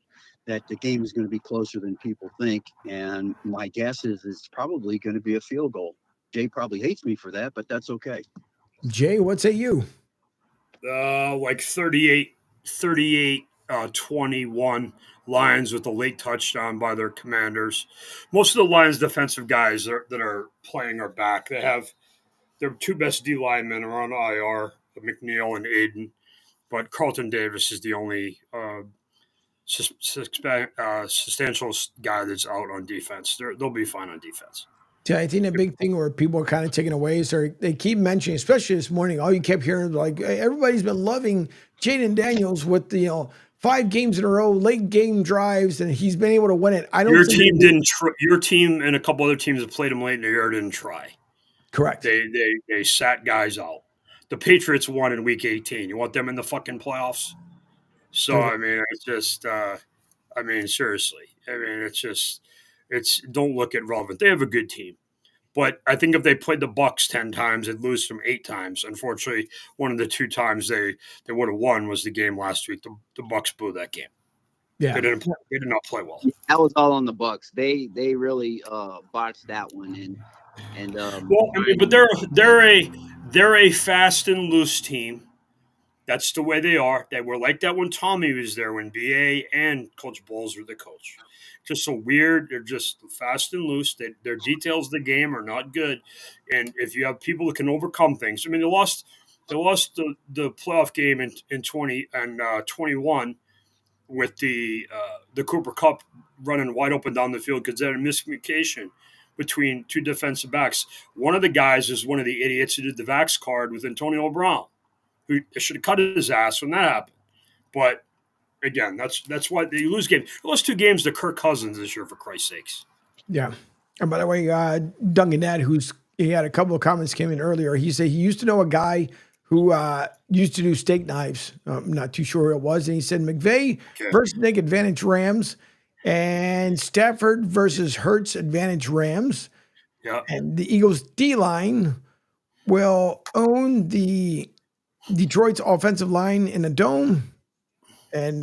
that the game is going to be closer than people think. And my guess is it's probably going to be a field goal. Jay probably hates me for that, but that's okay. Jay, what say you? Like 38-21 Lions with a late touchdown by their commanders. Most of the Lions defensive guys that are playing are back. They have their two best D linemen are on IR, McNeil and Aiden, but Carlton Davis is the only substantial guy that's out on defense. They'll be fine on defense. Yeah, I think the big thing where people are kind of taking away is they keep mentioning, especially this morning, all you kept hearing, like, everybody's been loving Jaden Daniels with the 5 games in a row, late game drives, and he's been able to win it. Your team and a couple other teams that played him late in the year didn't try. Correct. They sat guys out. The Patriots won in Week 18. You want them in the fucking playoffs? So I mean, it's just, seriously. I mean, it's don't look at relevant. They have a good team, but I think if they played the Bucs 10 times, they'd lose them 8 times. Unfortunately, one of the 2 times they would have won was the game last week. The Bucs blew that game. Yeah, they did not play well. That was all on the Bucs. They really botched that one. But they're a fast and loose team. That's the way they are. They were like that when Tommy was there, when BA and Coach Bowles were the coach. Just so weird. They're just fast and loose. Their details of the game are not good. And if you have people that can overcome things, I mean, they lost the playoff game in 21 with the Cooper Kupp running wide open down the field because they had a miscommunication between 2 defensive backs. One of the guys is one of the idiots who did the Vax card with Antonio Brown, who should have cut his ass when that happened. But again, that's why they lose games. They lost 2 games to Kirk Cousins this year, for Christ's sakes. Yeah. And by the way, Duncan Nat, he had a couple of comments came in earlier. He said he used to know a guy who used to do steak knives. I'm not too sure who it was. And he said McVay versus Nick advantage Rams and Stafford versus Hurts advantage Rams. Yeah. And the Eagles D-line will own the Detroit's offensive line in a dome. And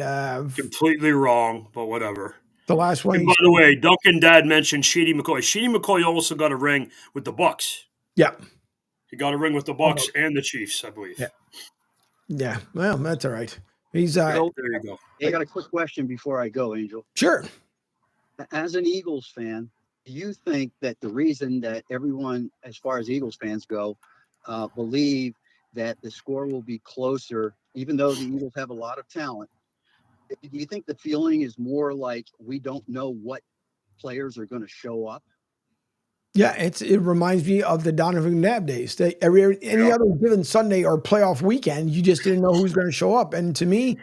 completely wrong, but whatever. The last one. And by the way, Duncan Dad mentioned Sheedy McCoy. Sheedy McCoy also got a ring with the Bucs. Yeah. He got a ring with the Bucs and the Chiefs, I believe. Yeah. Well, that's all right. He's there you go. I got a quick question before I go, Angel. Sure. As an Eagles fan, do you think that the reason that everyone, as far as Eagles fans go, believe that the score will be closer, even though the Eagles have a lot of talent? Do you think the feeling is more like we don't know what players are going to show up? Yeah, it reminds me of the Donovan McNabb days. Any other given Sunday or playoff weekend, you just didn't know who's going to show up. And to me,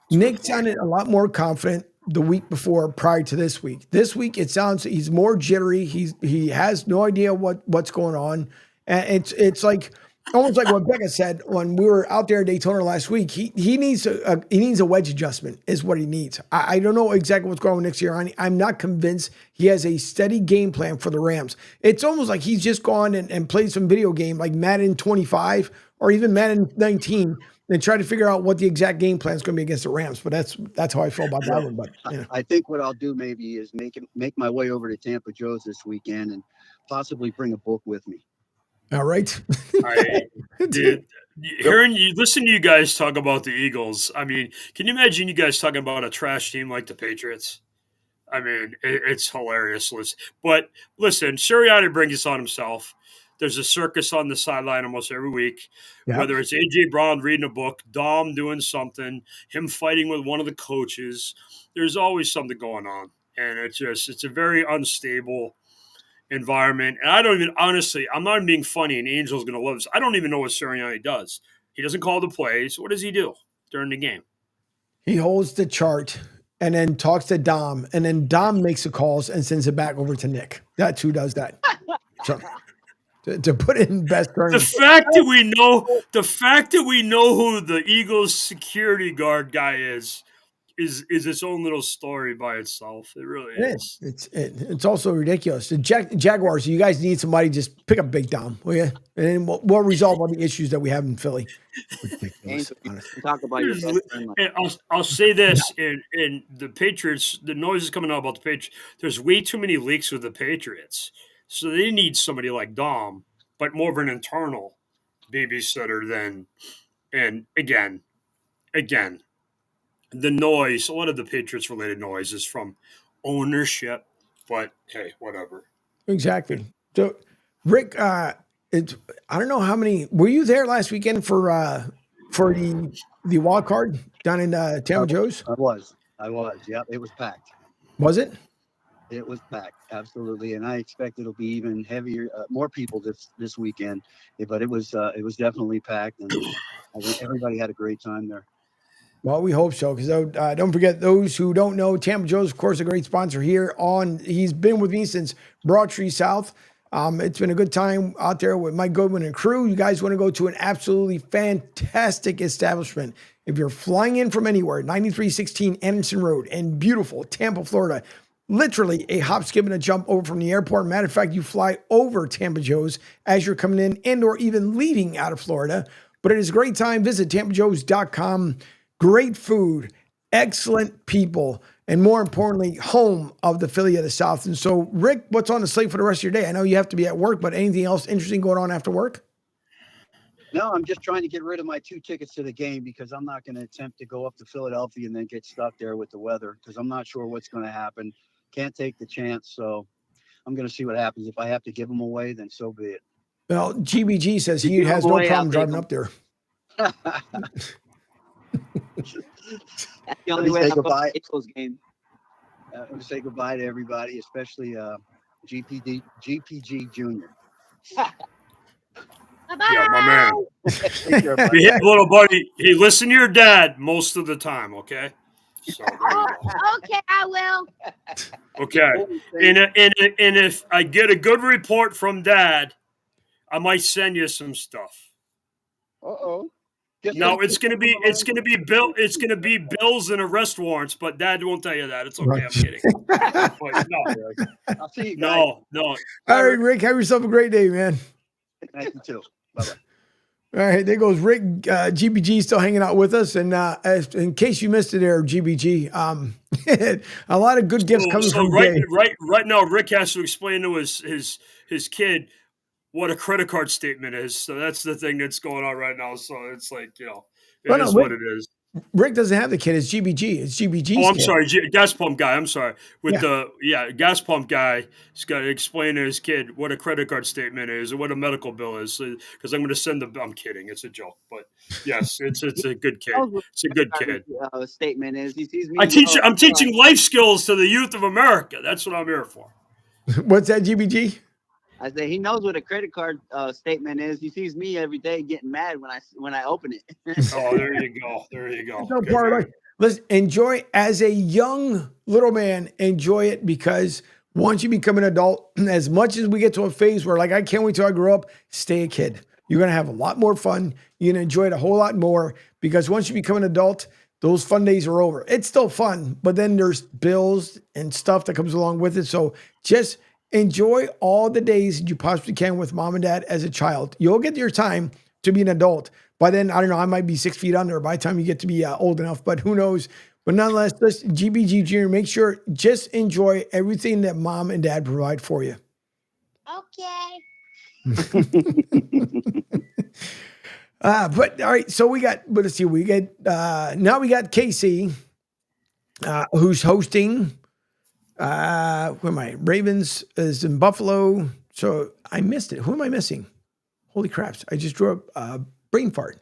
Nick sounded a lot more confident the week before prior to this week. This week, it sounds he's more jittery. He has no idea what's going on. And it's like almost like what Becca said when we were out there at Daytona last week. He needs a wedge adjustment is what he needs. I don't know exactly what's going on next year. I'm not convinced he has a steady game plan for the Rams. It's almost like he's just gone and played some video game like Madden 25 or even Madden 19 and try to figure out what the exact game plan is going to be against the Rams. But that's how I feel about that one. But yeah. I think what I'll do maybe is make my way over to Tampa Joe's this weekend and possibly bring a book with me. All right. Dude, listen to you guys talk about the Eagles. I mean, can you imagine you guys talking about a trash team like the Patriots? I mean, it's hilarious. But listen, Sirianni brings this on himself. There's a circus on the sideline almost every week, whether it's A.J. Brown reading a book, Dom doing something, him fighting with one of the coaches. There's always something going on. And it's a very unstable environment. And I don't even, honestly, I'm not even being funny, and Angel's going to love this. I don't even know what Sirianni does. He doesn't call the plays. What does he do during the game? He holds the chart and then talks to Dom, and then Dom makes the calls and sends it back over to Nick. That's who does that. So, to put it in best terms. The fact that we know who the Eagles security guard guy is its own little story by itself. It really is. It's also ridiculous. The Jaguars, you guys need somebody, just pick up Big Dom, will you? And then we'll resolve all the issues that we have in Philly. Talk about your best friend. I'll say this, in the Patriots, the noise is coming out about the Patriots. There's way too many leaks with the Patriots. So they need somebody like Dom, but more of an internal babysitter than, and again, the noise, a lot of the Patriots related noise is from ownership, but hey, whatever. Exactly. So Rick, I don't know how many, were you there last weekend for the wild card down in Tampa Joe's? I was. Yep. It was packed. Was it? It was packed. Absolutely. And I expect it'll be even heavier, more people this weekend, but it was definitely packed, and I think everybody had a great time there. Well, we hope so, because don't forget, those who don't know, Tampa Joe's, of course, a great sponsor here he's been with me since Broad Street South. It's been a good time out there with Mike Goodwin and crew. You guys want to go to an absolutely fantastic establishment. If you're flying in from anywhere, 9316 Anderson Road in beautiful Tampa, Florida, literally a hop, skip, and a jump over from the airport. Matter of fact, you fly over Tampa Joe's as you're coming in and or even leaving out of Florida. But it is a great time. Visit tampajoes.com. Great food, excellent people, and more importantly, home of the Philly of the South. And so, Rick, what's on the slate for the rest of your day? I know you have to be at work, but anything else interesting going on after work? No, I'm just trying to get rid of my 2 tickets to the game because I'm not going to attempt to go up to Philadelphia and then get stuck there with the weather because I'm not sure what's going to happen. Can't take the chance, so I'm going to see what happens. If I have to give them away, then so be it. Well, GBG says he has no problem driving up there. That's the only way to go Eagles game. I'm going to say goodbye to everybody, especially GPG Jr. Yeah, my man. Little buddy, he listen to your dad most of the time, okay? So there you go. Okay, I will. Okay. And if I get a good report from Dad, I might send you some stuff. Uh-oh. No, it's gonna be bills and arrest warrants, but Dad won't tell you that. It's okay. Right. I'm kidding. But no. I'll see you guys. No. All right, Rick, have yourself a great day, man. Thank you too. Bye-bye. All right, there goes Rick. GBG still hanging out with us, and in case you missed it, there, GBG, a lot of good gifts coming from right now. Rick has to explain to his kid what a credit card statement is. So that's the thing that's going on right now. So it's like, what it is. Rick doesn't have the kid. It's GBG. It's GBG's Oh, I'm kid. sorry. Gas pump guy. I'm sorry. Gas pump guy has got to explain to his kid what a credit card statement is and what a medical bill is. Because I'm going to send I'm kidding. It's a joke. But yes, it's a good kid. It's a good kid. Statement is he sees me. I'm teaching life skills to the youth of America. That's what I'm here for. What's that, GBG? I say he knows what a credit card statement is. He sees me every day getting mad when I open it. Oh, there you go. There you go. No part of it. Listen, enjoy as a young little man. Enjoy it, because once you become an adult, as much as we get to a phase where, like, I can't wait till I grow up, stay a kid. You're going to have a lot more fun. You're going to enjoy it a whole lot more because once you become an adult, those fun days are over. It's still fun, but then there's bills and stuff that comes along with it. So just enjoy all the days you possibly can with mom and dad as a child. You'll get your time to be an adult. By then, I don't know, I might be 6 feet under by the time you get to be old enough, but who knows? But nonetheless, let's GBG Junior, make sure just enjoy everything that mom and dad provide for you. Okay. But all right, so let's see, now we got Casey, who's hosting. Who am I? Ravens is in Buffalo. So I missed it. Who am I missing? Holy craps. I just drew a brain fart.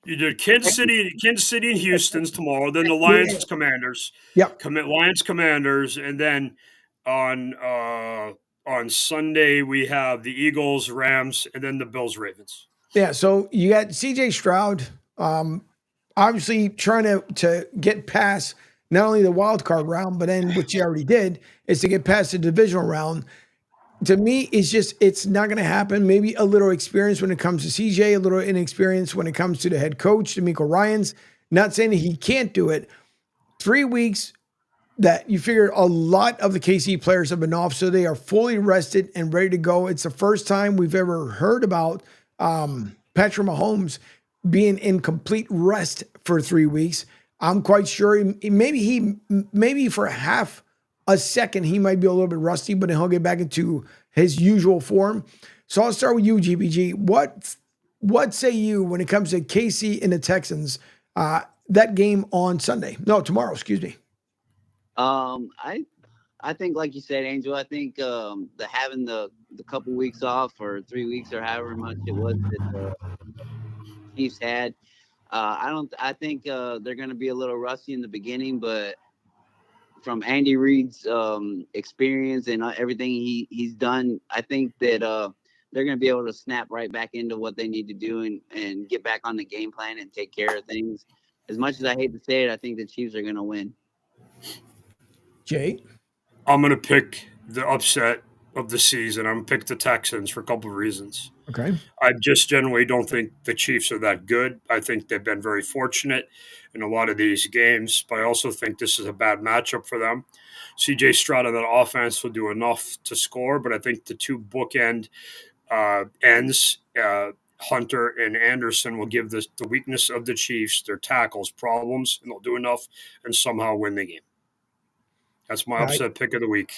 You did Kansas City and Houston's tomorrow, then the Lions Commanders. Yep. Lions Commanders, and then on Sunday we have the Eagles, Rams, and then the Bills, Ravens. Yeah, so you got CJ Stroud, obviously trying to get past not only the wild card round, but then what you already did is to get past the divisional round. To me, it's not going to happen. Maybe a little experience when it comes to CJ, a little inexperience when it comes to the head coach, D'Amico Ryans. Not saying that he can't do it. 3 weeks that you figure a lot of the KC players have been off, so they are fully rested and ready to go. It's the first time we've ever heard about Patrick Mahomes being in complete rest for 3 weeks. I'm quite sure maybe for half a second, he might be a little bit rusty, but then he'll get back into his usual form. So I'll start with you, GBG. What say you when it comes to KC and the Texans, that game on Sunday? No, tomorrow, excuse me. I think, like you said, Angel, I think having the couple weeks off or 3 weeks or however much it was that the Chiefs had, I think they're going to be a little rusty in the beginning, but from Andy Reid's experience and everything he's done, I think that they're going to be able to snap right back into what they need to do and get back on the game plan and take care of things. As much as I hate to say it, I think the Chiefs are going to win. Jay? I'm going to pick the upset of the season. I'm going to pick the Texans for a couple of reasons. Okay. I just generally don't think the Chiefs are that good. I think they've been very fortunate in a lot of these games, but I also think this is a bad matchup for them. CJ Stroud on that offense will do enough to score, but I think the two bookend ends, Hunter and Anderson, will give the weakness of the Chiefs, their tackles, problems, and they'll do enough and somehow win the game. That's my upset pick of the week.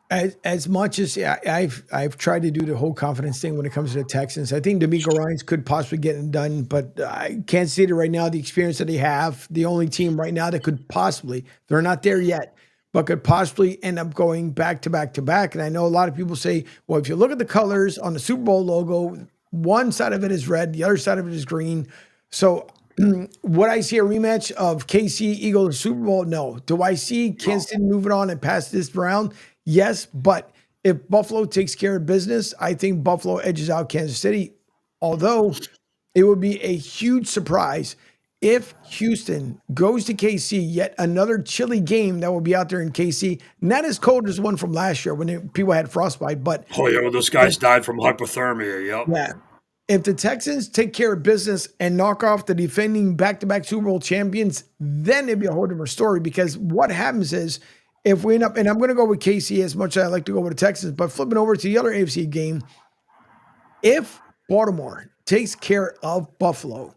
As much as I've tried to do the whole confidence thing when it comes to the Texans, I think D'Amico Ryans could possibly get it done, but I can't see it right now. The experience that they have, the only team right now that could possibly, they're not there yet, but could possibly end up going back to back to back. And I know a lot of people say, well, if you look at the colors on the Super Bowl logo, one side of it is red, the other side of it is green. So would I see a rematch of KC Eagles Super Bowl? No. Do I see Kansas City moving on and past this round? Yes, but if Buffalo takes care of business, I think Buffalo edges out Kansas City, although it would be a huge surprise if Houston goes to KC, yet another chilly game that will be out there in KC, not as cold as the one from last year when people had frostbite. But those guys died from hypothermia. Yep. Yeah. If the Texans take care of business and knock off the defending back-to-back Super Bowl champions, then it'd be a whole different story, because what happens is, if we end up, and I'm going to go with KC as much as I like to go with the Texans, but flipping over to the other AFC game, if Baltimore takes care of Buffalo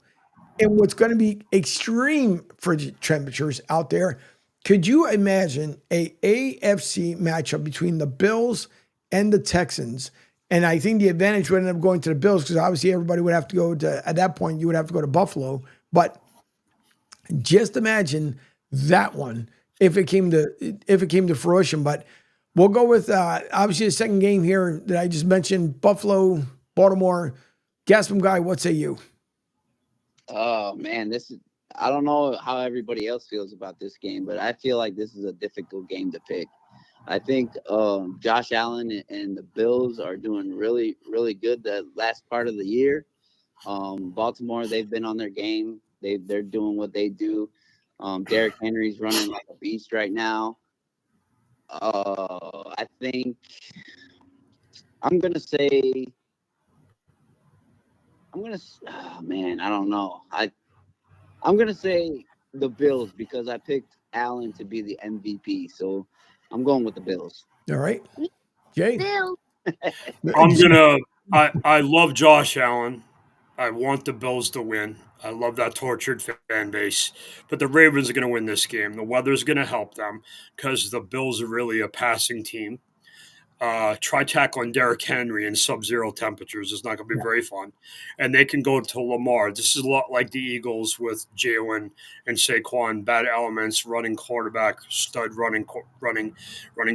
and what's going to be extreme frigid temperatures out there, could you imagine a AFC matchup between the Bills and the Texans? And I think the advantage would end up going to the Bills, because obviously everybody would have to go to, at that point, you would have to go to Buffalo. But just imagine that one if it came to fruition. But we'll go with obviously the second game here that I just mentioned, Buffalo, Baltimore. Gaspam guy, what say you? Oh man, I don't know how everybody else feels about this game, but I feel like this is a difficult game to pick. I think Josh Allen and the Bills are doing really, really good the last part of the year. Baltimore, they've been on their game. They're doing what they do. Derrick Henry's running like a beast right now. I think I'm going to say I'm gonna. Man, I don't know. I'm gonna say the Bills because I picked Allen to be the MVP. So I'm going with the Bills. All right, Jay. Bill. I love Josh Allen. I want the Bills to win. I love that tortured fan base. But the Ravens are going to win this game. The weather's going to help them because the Bills are really a passing team. Try tackling Derrick Henry in sub-zero temperatures. It's not going to be very fun. And they can go to Lamar. This is a lot like the Eagles with Jalen and Saquon. Bad elements, running quarterback, stud running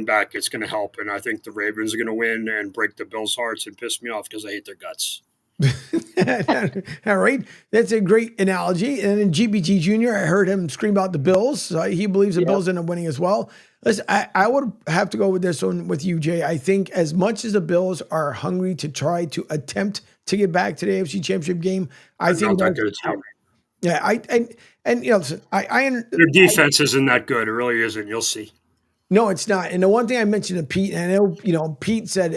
back. It's going to help. And I think the Ravens are going to win and break the Bills' hearts and piss me off because I hate their guts. All right. That's a great analogy. And then GBG Jr., I heard him scream out the Bills. So he believes the Bills end up winning as well. Listen, I would have to go with this one with you, Jay. I think as much as the Bills are hungry to try to attempt to get back to the AFC Championship game, I think not that good a team. Yeah, you know, listen, their defense isn't that good. It really isn't. You'll see. No, it's not. And the one thing I mentioned to Pete, and I know, Pete said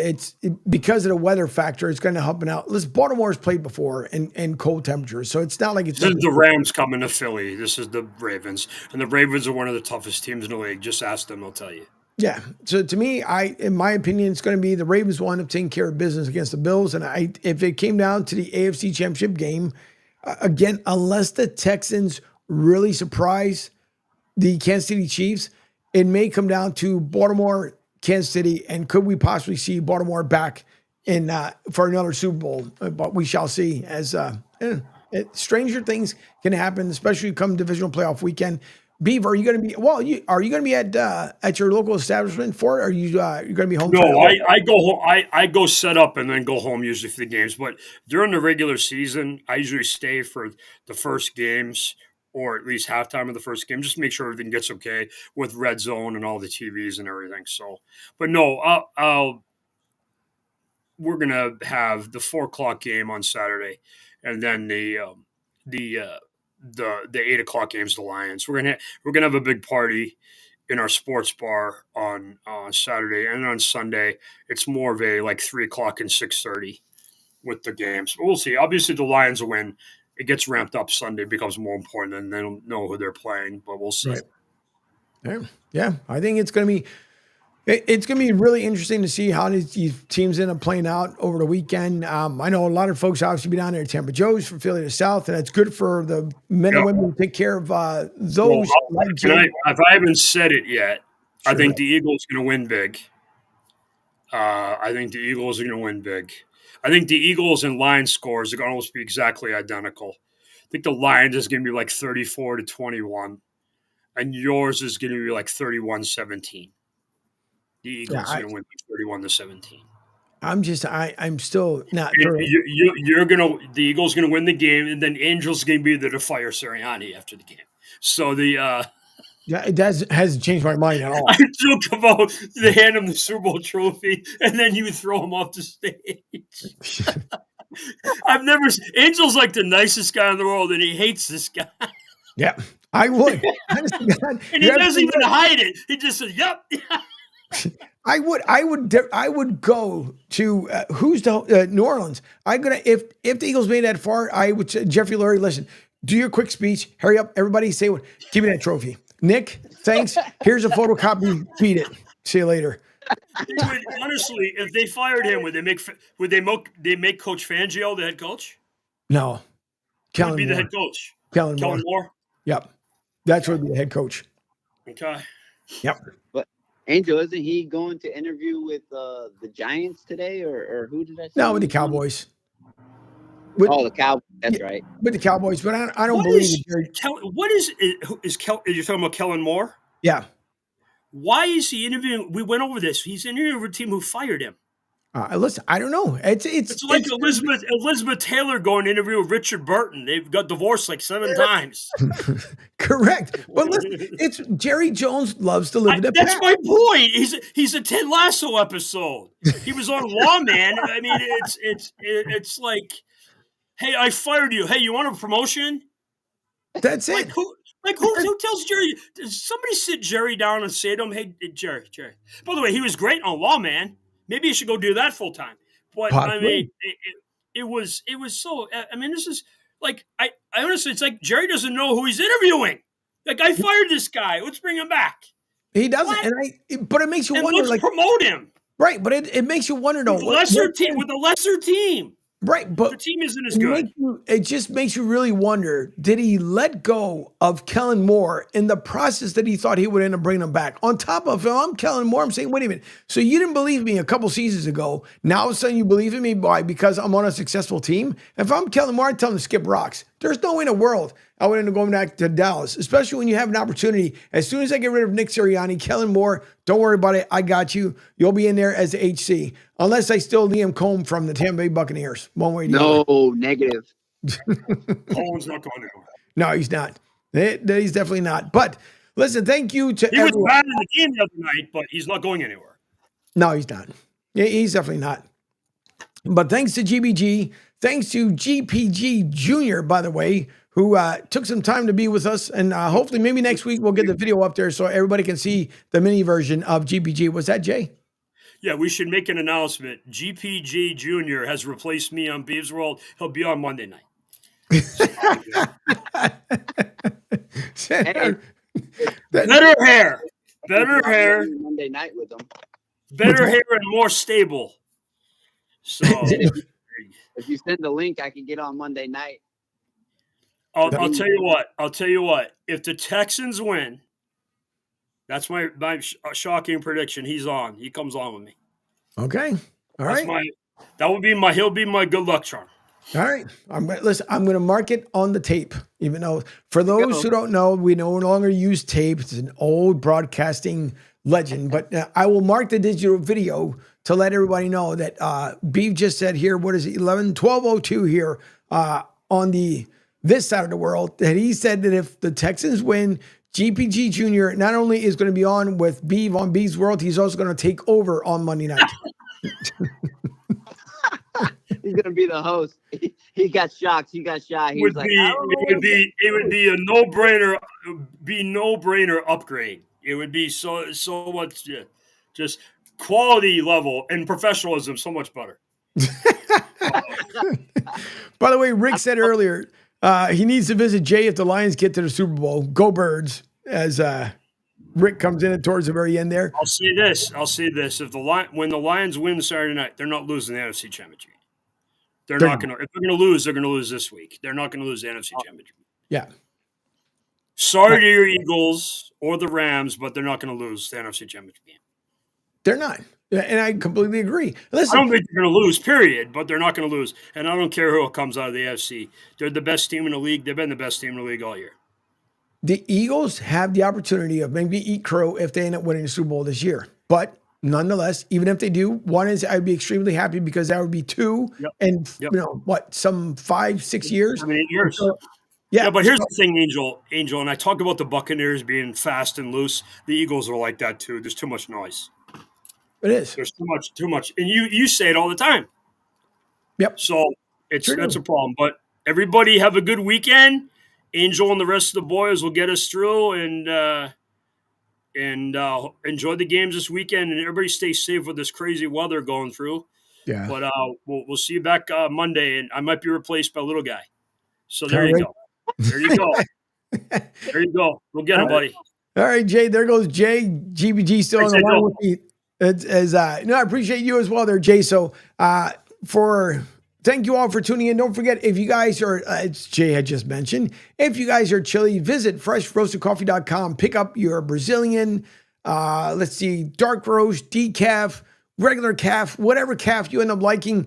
because of the weather factor, it's going to help him out. Listen, Baltimore's played before in cold temperatures, so it's not like it's. This is the Rams coming to Philly. This is the Ravens, and the Ravens are one of the toughest teams in the league. Just ask them; they'll tell you. Yeah. So to me, in my opinion, it's going to be the Ravens will end up taking care of business against the Bills, and if it came down to the AFC Championship game, again, unless the Texans really surprise the Kansas City Chiefs, it may come down to Baltimore, Kansas City, and could we possibly see Baltimore back in for another Super Bowl? But we shall see. As stranger things can happen, especially come divisional playoff weekend. Beaver, are you going to be? Well, are you going to be at your local establishment for it? Or are you going to be home? No, I go home. I go set up and then go home usually for the games. But during the regular season, I usually stay for the first games, or at least halftime of the first game, just to make sure everything gets okay with red zone and all the TVs and everything. So, but no, we're going to have the 4:00 game on Saturday, and then the 8:00 games, the Lions. We're gonna have a big party in our sports bar on Saturday, and on Sunday it's more of a like 3:00 and 6:30 with the games. But we'll see. Obviously, the Lions will win. It gets ramped up Sunday, becomes more important, and they don't know who they're playing, but we'll see. Right. Yeah, I think it's going to be really interesting to see how these teams end up playing out over the weekend. I know a lot of folks obviously be down there at Tampa Joe's from Philly to South, and that's good for the men and women who take care of those. Well, if I haven't said it yet, sure. I think the Eagles are going to win big. I think the Eagles and Lions scores are going to almost be exactly identical. I think the Lions is going to be like 34-21, and yours is going to be like 31-17. The Eagles are going to win 31-17. I'm still not. The Eagles going to win the game, and then Angel's going to be there to fire Sirianni after the game. So it has changed my mind at all. I joke about they hand him the Super Bowl trophy, and then you throw him off the stage. Angel's like the nicest guy in the world, and he hates this guy. Yeah, I would. And he doesn't even hide it. He just says, "Yep." I would go to who's the New Orleans. If the Eagles made that far, I would say, Jeffrey Lurie, listen, do your quick speech. Hurry up, everybody. Say what? Give me that trophy, Nick. Thanks. Here's a photocopy. Beat it. See you later. Honestly, if they fired him, would they make Coach Fangio the head coach? No, Kellen would be the head coach. Kellen Moore. Yep, that's what would be the head coach. Okay. Yep. But Angel, isn't he going to interview with the Giants today, or who did I say? No, with the Cowboys. The Cowboys. That's right. With the Cowboys, but I don't believe it. What is you're talking about Kellen Moore? Yeah. Why is he interviewing? We went over this. He's interviewing a team who fired him. Listen, I don't know. It's like Elizabeth Taylor going to interview with Richard Burton. They've got divorced like 7 times. Correct. But listen, it's Jerry Jones loves to live in the past. past. That's my point. He's a Ted Lasso episode. He was on Lawman. I mean, it's like, hey, I fired you. Hey, you want a promotion? That's it. Who tells Jerry? Does somebody sit Jerry down and say to him, hey, Jerry. By the way, he was great on Lawman. Maybe you should go do that full time. But possibly. I mean, it was so. I mean, this is like I honestly, it's like Jerry doesn't know who he's interviewing. Like, I fired this guy. Let's bring him back. He doesn't, but it makes you wonder. Let's promote him. Right, but it makes you wonder though. With a lesser team. Right, but the team isn't as good. It just makes you really wonder, did he let go of Kellen Moore in the process that he thought he would end up bringing him back? On top of, if I'm Kellen Moore, I'm saying, wait a minute. So you didn't believe me a couple seasons ago. Now all of a sudden you believe in me because I'm on a successful team? If I'm Kellen Moore, I'd tell him to skip rocks. There's no way in the world I would end up going back to Dallas, especially when you have an opportunity. As soon as I get rid of Nick Sirianni, Kellen Moore, don't worry about it. I got you. You'll be in there as the HC. Unless I steal Liam Cohn from the Tampa Bay Buccaneers. One way or the other. No, negative. Cohen's not going anywhere. No, he's not. He's definitely not. But listen, thank you to everyone. He was bad in the game the other night, but he's not going anywhere. No, he's not. He's definitely not. But thanks to GBG, thanks to GPG Jr., by the way, who took some time to be with us. And hopefully maybe next week we'll get the video up there so everybody can see the mini version of GPG. Was that Jay? Yeah, we should make an announcement. GPG Jr. has replaced me on Beav's World. He'll be on Monday night. Hey, better hair. Better hair. Monday night with them. Better hair and more stable. So if you send the link, I can get on Monday night. I'll tell you what. I'll tell you what. If the Texans win, that's my shocking prediction. He's on. He comes on with me. Okay. All right. He'll be my good luck charm. All right. I'm going to mark it on the tape, even though for those who don't know, we no longer use tape. It's an old broadcasting legend, but I will mark the digital video to let everybody know that Beef just said here, what is it? 12:02 here on this side of the world, that he said that if the Texans win, GPG Jr. not only is going to be on with Beeve on Beeve's World, he's also going to take over on Monday night. He's going to be the host. He got shocked. He got shy. He was like, it would be a no-brainer upgrade. It would be so much just quality level and professionalism so much better. By the way, Rick said earlier, he needs to visit Jay if the Lions get to the Super Bowl. Go Birds, as Rick comes in towards the very end there. I'll say this. When the Lions win Saturday night, they're not losing the NFC Championship. If they're going to lose, they're going to lose this week. They're not going to lose the NFC Championship. Yeah. Sorry to your Eagles or the Rams, but they're not going to lose the NFC Championship game. They're not. And I completely agree. Listen, I don't think they're going to lose, period, but they're not going to lose. And I don't care who comes out of the AFC. They're the best team in the league. They've been the best team in the league all year. The Eagles have the opportunity of maybe eat crow if they end up winning the Super Bowl this year. But nonetheless, even if they do, I'd be extremely happy because that would be two and, some 5-6 years? 7-8 years. So, yeah, but here's the thing, Angel, and I talk about the Buccaneers being fast and loose. The Eagles are like that too. There's too much noise. It is. There's too much. And you say it all the time. Yep. So that's a problem. But everybody have a good weekend. Angel and the rest of the boys will get us through and enjoy the games this weekend. And everybody stay safe with this crazy weather going through. Yeah. But we'll see you back Monday, and I might be replaced by a little guy. So there you go. There you go. There you go. We'll get him, buddy. All right, Jay. There goes Jay. GBG still on the line with me. I appreciate you as well there, Jay. So thank you all for tuning in. Don't forget, if you guys are, as Jay had just mentioned, if you guys are chilly, visit freshroastedcoffee.com. Pick up your Brazilian, dark roast, decaf, regular calf, whatever calf you end up liking.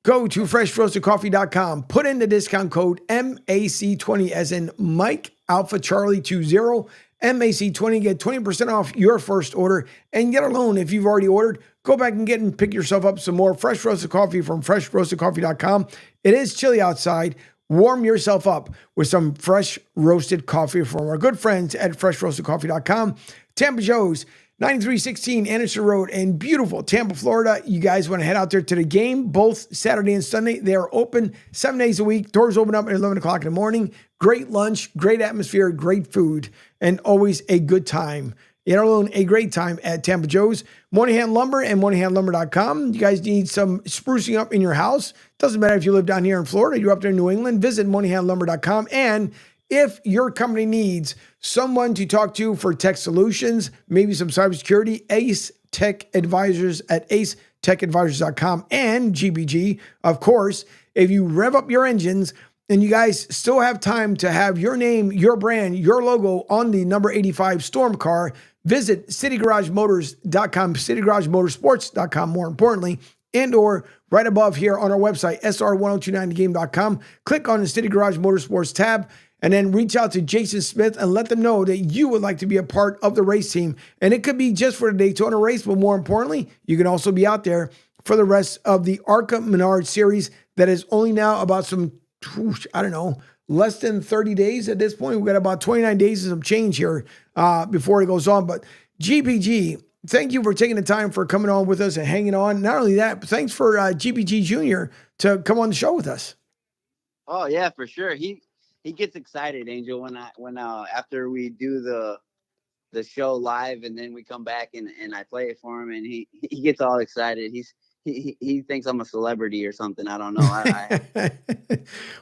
Go to freshroastedcoffee.com. Put in the discount code MAC20 as in Mike Alpha Charlie 20. MAC20, get 20% off your first order and get a loan if you've already ordered. Go back and pick yourself up some more fresh roasted coffee from freshroastedcoffee.com. It is chilly outside. Warm yourself up with some fresh roasted coffee from our good friends at freshroastedcoffee.com. Tampa Joe's, 9316 Anderson Road in beautiful Tampa, Florida. You guys want to head out there to the game, both Saturday and Sunday. They are open 7 days a week. Doors open up at 11 o'clock in the morning. Great lunch, great atmosphere, great food, and always a good time alone a great time at Tampa Joe's, Moynihan Lumber and MoynihanLumber.com. You guys need some sprucing up in your house. Doesn't matter if you live down here in Florida, you're up there in New England, visit MoynihanLumber.com. And if your company needs someone to talk to for tech solutions, maybe some cybersecurity, Ace Tech Advisors at acetechadvisors.com and GBG. Of course, if you rev up your engines and you guys still have time to have your name, your brand, your logo on the number 85 Storm car, visit citygaragemotors.com, citygaragemotorsports.com, more importantly, and or right above here on our website, sr1029thegame.com. Click on the City Garage Motorsports tab, and then reach out to Jason Smith and let them know that you would like to be a part of the race team. And it could be just for the Daytona race, but more importantly, you can also be out there for the rest of the ARCA Menard series that is only now about less than 30 days at this point. We've got about 29 days of some change here before it goes on. But GPG, thank you for taking the time for coming on with us and hanging on. Not only that, but thanks for GPG Jr. to come on the show with us. Oh yeah, for sure. He gets excited, Angel, when after we do the show live and then we come back and I play it for him, and he gets all excited. He thinks I'm a celebrity or something. I don't know.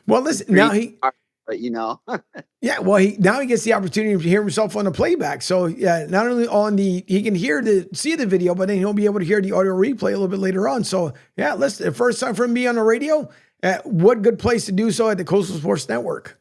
Well, listen, now but yeah, well, now he gets the opportunity to hear himself on the playback. So yeah, not only he can see the video, but then he'll be able to hear the audio replay a little bit later on. So yeah, listen, the first time for him to be on the radio, what good place to do so at the Coastal Sports Network.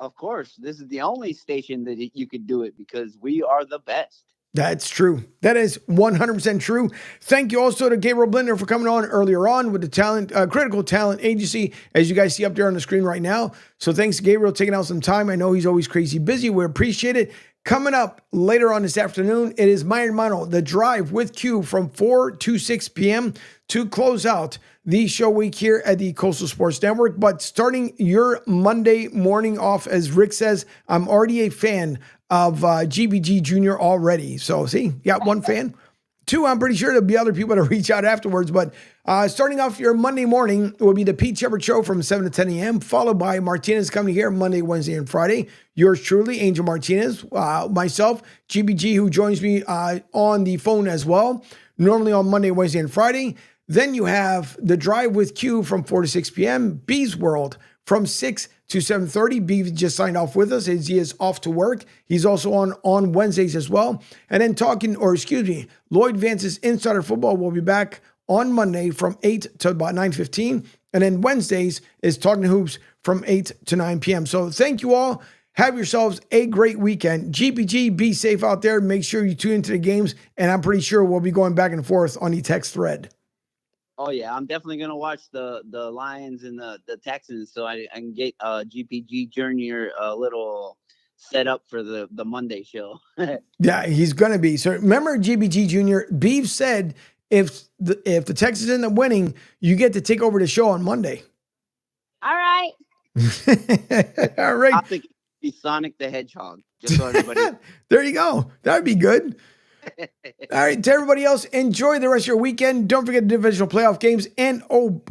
Of course, this is the only station that you could do it because we are the best. That's true. That is 100% true. Thank you also to Gabriel Blinder for coming on earlier on with the Critical Talent Agency, as you guys see up there on the screen right now. So thanks to Gabriel taking out some time. I know he's always crazy busy. We appreciate it. Coming up later on this afternoon, it is my hermano, The Drive with Q from 4 to 6 p.m. to close out the show week here at the Coastal Sports Network. But starting your Monday morning off, as Rick says, I'm already a fan of GBG Jr. already. So see, you got one fan. Two, I'm pretty sure there'll be other people to reach out afterwards. But starting off your Monday morning will be the Pete Shepard Show from 7 to 10 a.m., followed by Martinez Company here Monday, Wednesday, and Friday. Yours truly, Angel Martinez, myself, GBG, who joins me on the phone as well, normally on Monday, Wednesday, and Friday. Then you have The Drive with Q from 4 to 6 p.m., B's World from 6 to 7:30. B just signed off with us as he is off to work. He's also on Wednesdays as well. And then Lloyd Vance's Insider Football will be back on Monday from 8 to about 9:15. And then Wednesdays is Talking Hoops from 8 to 9 p.m. So thank you all. Have yourselves a great weekend. GPG, be safe out there. Make sure you tune into the games. And I'm pretty sure we'll be going back and forth on the text thread. Oh yeah, I'm definitely gonna watch the Lions and the Texans, so I can get GPG Jr. a little set up for the Monday show. Yeah, he's gonna be. So remember, GBG Jr. Beef said if the Texans end up winning, you get to take over the show on Monday. All right. All right. I think it'd be Sonic the Hedgehog. Just so everybody. There you go. That would be good. All right, to everybody else, enjoy the rest of your weekend. Don't forget the divisional playoff games. And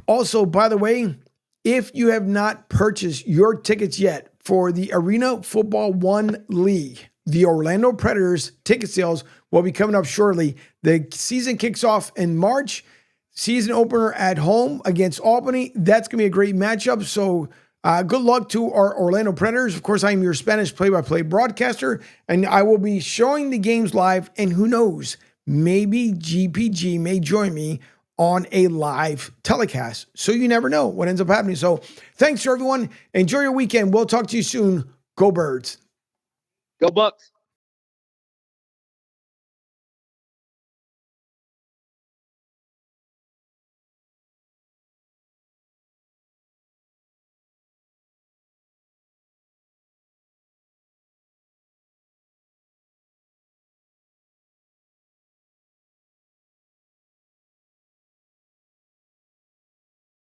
also, by the way, if you have not purchased your tickets yet for the Arena Football 1 League, the Orlando Predators ticket sales will be coming up shortly. The season kicks off in March. Season opener at home against Albany. That's going to be a great matchup. So good luck to our Orlando Predators. Of course, I am your Spanish play-by-play broadcaster, and I will be showing the games live. And who knows, maybe GPG may join me on a live telecast. So you never know what ends up happening. So thanks to everyone. Enjoy your weekend. We'll talk to you soon. Go Birds. Go Bucks.